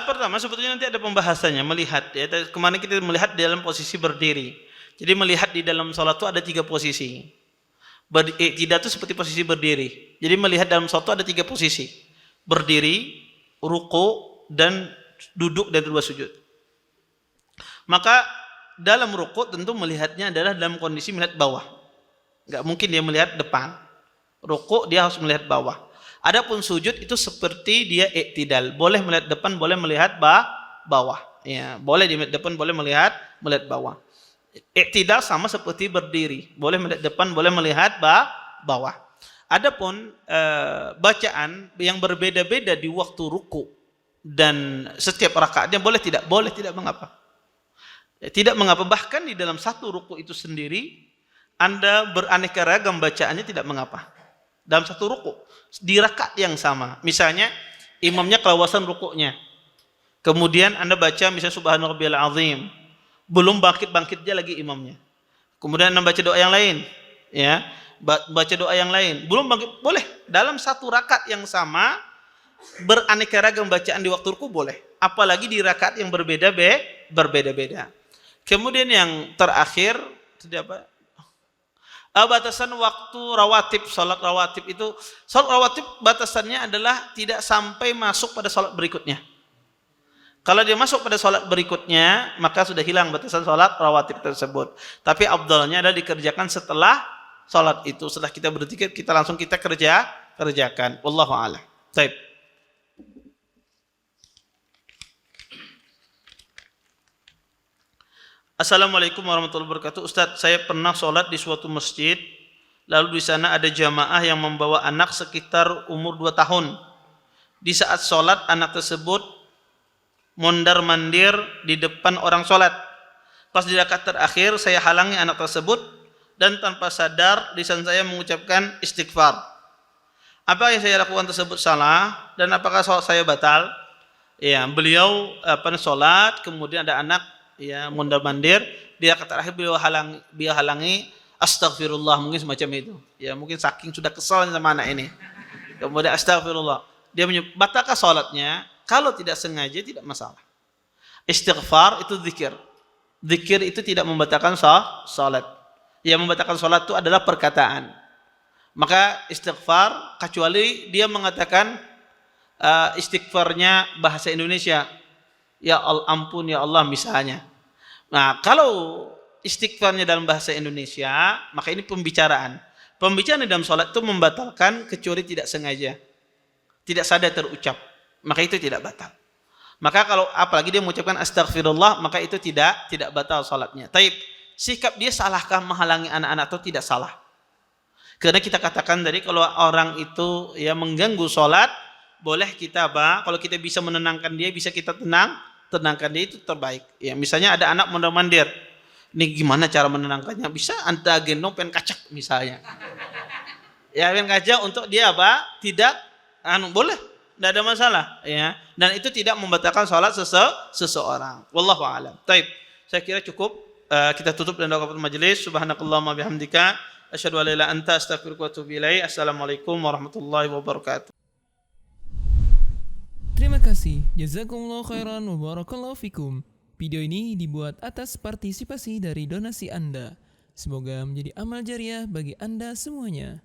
pertama sebetulnya nanti ada pembahasannya, melihat, ya. Kemarin kita melihat dalam posisi berdiri. Jadi melihat di dalam sholat itu ada 3 posisi. Tidak itu seperti posisi berdiri. Jadi melihat dalam sholat itu ada 3 posisi: berdiri, ruku, dan duduk dan 2 sujud. Maka dalam ruku tentu melihatnya adalah dalam kondisi melihat bawah. Enggak mungkin dia melihat depan. Ruku dia harus melihat bawah. Adapun sujud itu seperti dia iktidal, boleh melihat depan, boleh melihat bawah. Ya, boleh di depan, boleh melihat bawah. Iktidal sama seperti berdiri, boleh melihat depan, boleh melihat bawah. Adapun bacaan yang berbeda-beda di waktu ruku dan setiap rakaatnya boleh tidak mengapa. Tidak mengapa, bahkan di dalam satu ruku itu sendiri Anda beraneka ragam bacaannya tidak mengapa. Dalam satu ruku di rakaat yang sama, misalnya imamnya kelewasan rukuknya, kemudian Anda baca misalnya Subhana rabbiyal azim, belum bangkit-bangkitnya lagi imamnya, kemudian Anda baca doa yang lain, ya, baca doa yang lain, belum bangkit, boleh dalam satu rakaat yang sama beraneka ragam bacaan di waktu ruku boleh, apalagi di rakaat yang berbeda-beda. Kemudian yang terakhir batasan waktu rawatib, salat rawatib itu, salat rawatib batasannya adalah tidak sampai masuk pada salat berikutnya. Kalau dia masuk pada salat berikutnya, maka sudah hilang batasan salat rawatib tersebut. Tapi afdalnya adalah dikerjakan setelah salat itu. Setelah kita berzikir, kita langsung kerjakan. Wallahu a'lam. Baik. Assalamualaikum warahmatullahi wabarakatuh. Ustaz, saya pernah sholat di suatu masjid, lalu di sana ada jamaah yang membawa anak sekitar umur 2 tahun. Di saat sholat, anak tersebut mondar-mandir di depan orang sholat. Pas di rakaat terakhir, saya halangi anak tersebut, dan tanpa sadar lisan saya mengucapkan istighfar. Apa yang saya lakukan tersebut salah, dan apakah sholat saya batal? Ya, beliau sholat, kemudian ada anak mondar-mandir, dia kata terakhir beliau halangi, astagfirullah, mungkin semacam itu. Ya, mungkin saking sudah kesal sama anak ini. Kemudian astagfirullah. Dia batalkah salatnya? Kalau tidak sengaja tidak masalah. Istighfar itu zikir. Zikir itu tidak membatalkan salat. Yang membatalkan salat itu adalah perkataan. Maka istighfar kecuali dia mengatakan istighfarnya bahasa Indonesia. Ya Allah, ampun ya Allah misalnya. Nah, kalau istighfarnya dalam bahasa Indonesia, maka ini pembicaraan. Pembicaraan dalam salat itu membatalkan kecuali tidak sengaja. Tidak sadar terucap. Maka itu tidak batal. Maka kalau apalagi dia mengucapkan astagfirullah, maka itu tidak batal salatnya. Taib, sikap dia salahkah menghalangi anak-anak atau tidak salah? Karena kita katakan tadi kalau orang itu ya mengganggu salat, boleh kita kalau kita bisa menenangkan dia, bisa kita tenangkan dia, itu terbaik. Ya, misalnya ada anak mondar-mandir. Ini gimana cara menenangkannya? Bisa anta gendong pen kacak misalnya. Ya pen kacak untuk dia tidak boleh, tidak ada masalah ya. Dan itu tidak membatalkan salat seseorang. Wallahu a'lam. Baik, saya kira cukup. Kita tutup dan doa majelis. Subhanakallahumma bihamdika asyhadu an la ilaha illa anta astaghfiruka wa atubu ilaik. Assalamualaikum warahmatullahi wabarakatuh. Terima kasih. Jazakumullah khairan wa barakallahu fikum. Video ini dibuat atas partisipasi dari donasi Anda. Semoga menjadi amal jariah bagi Anda semuanya.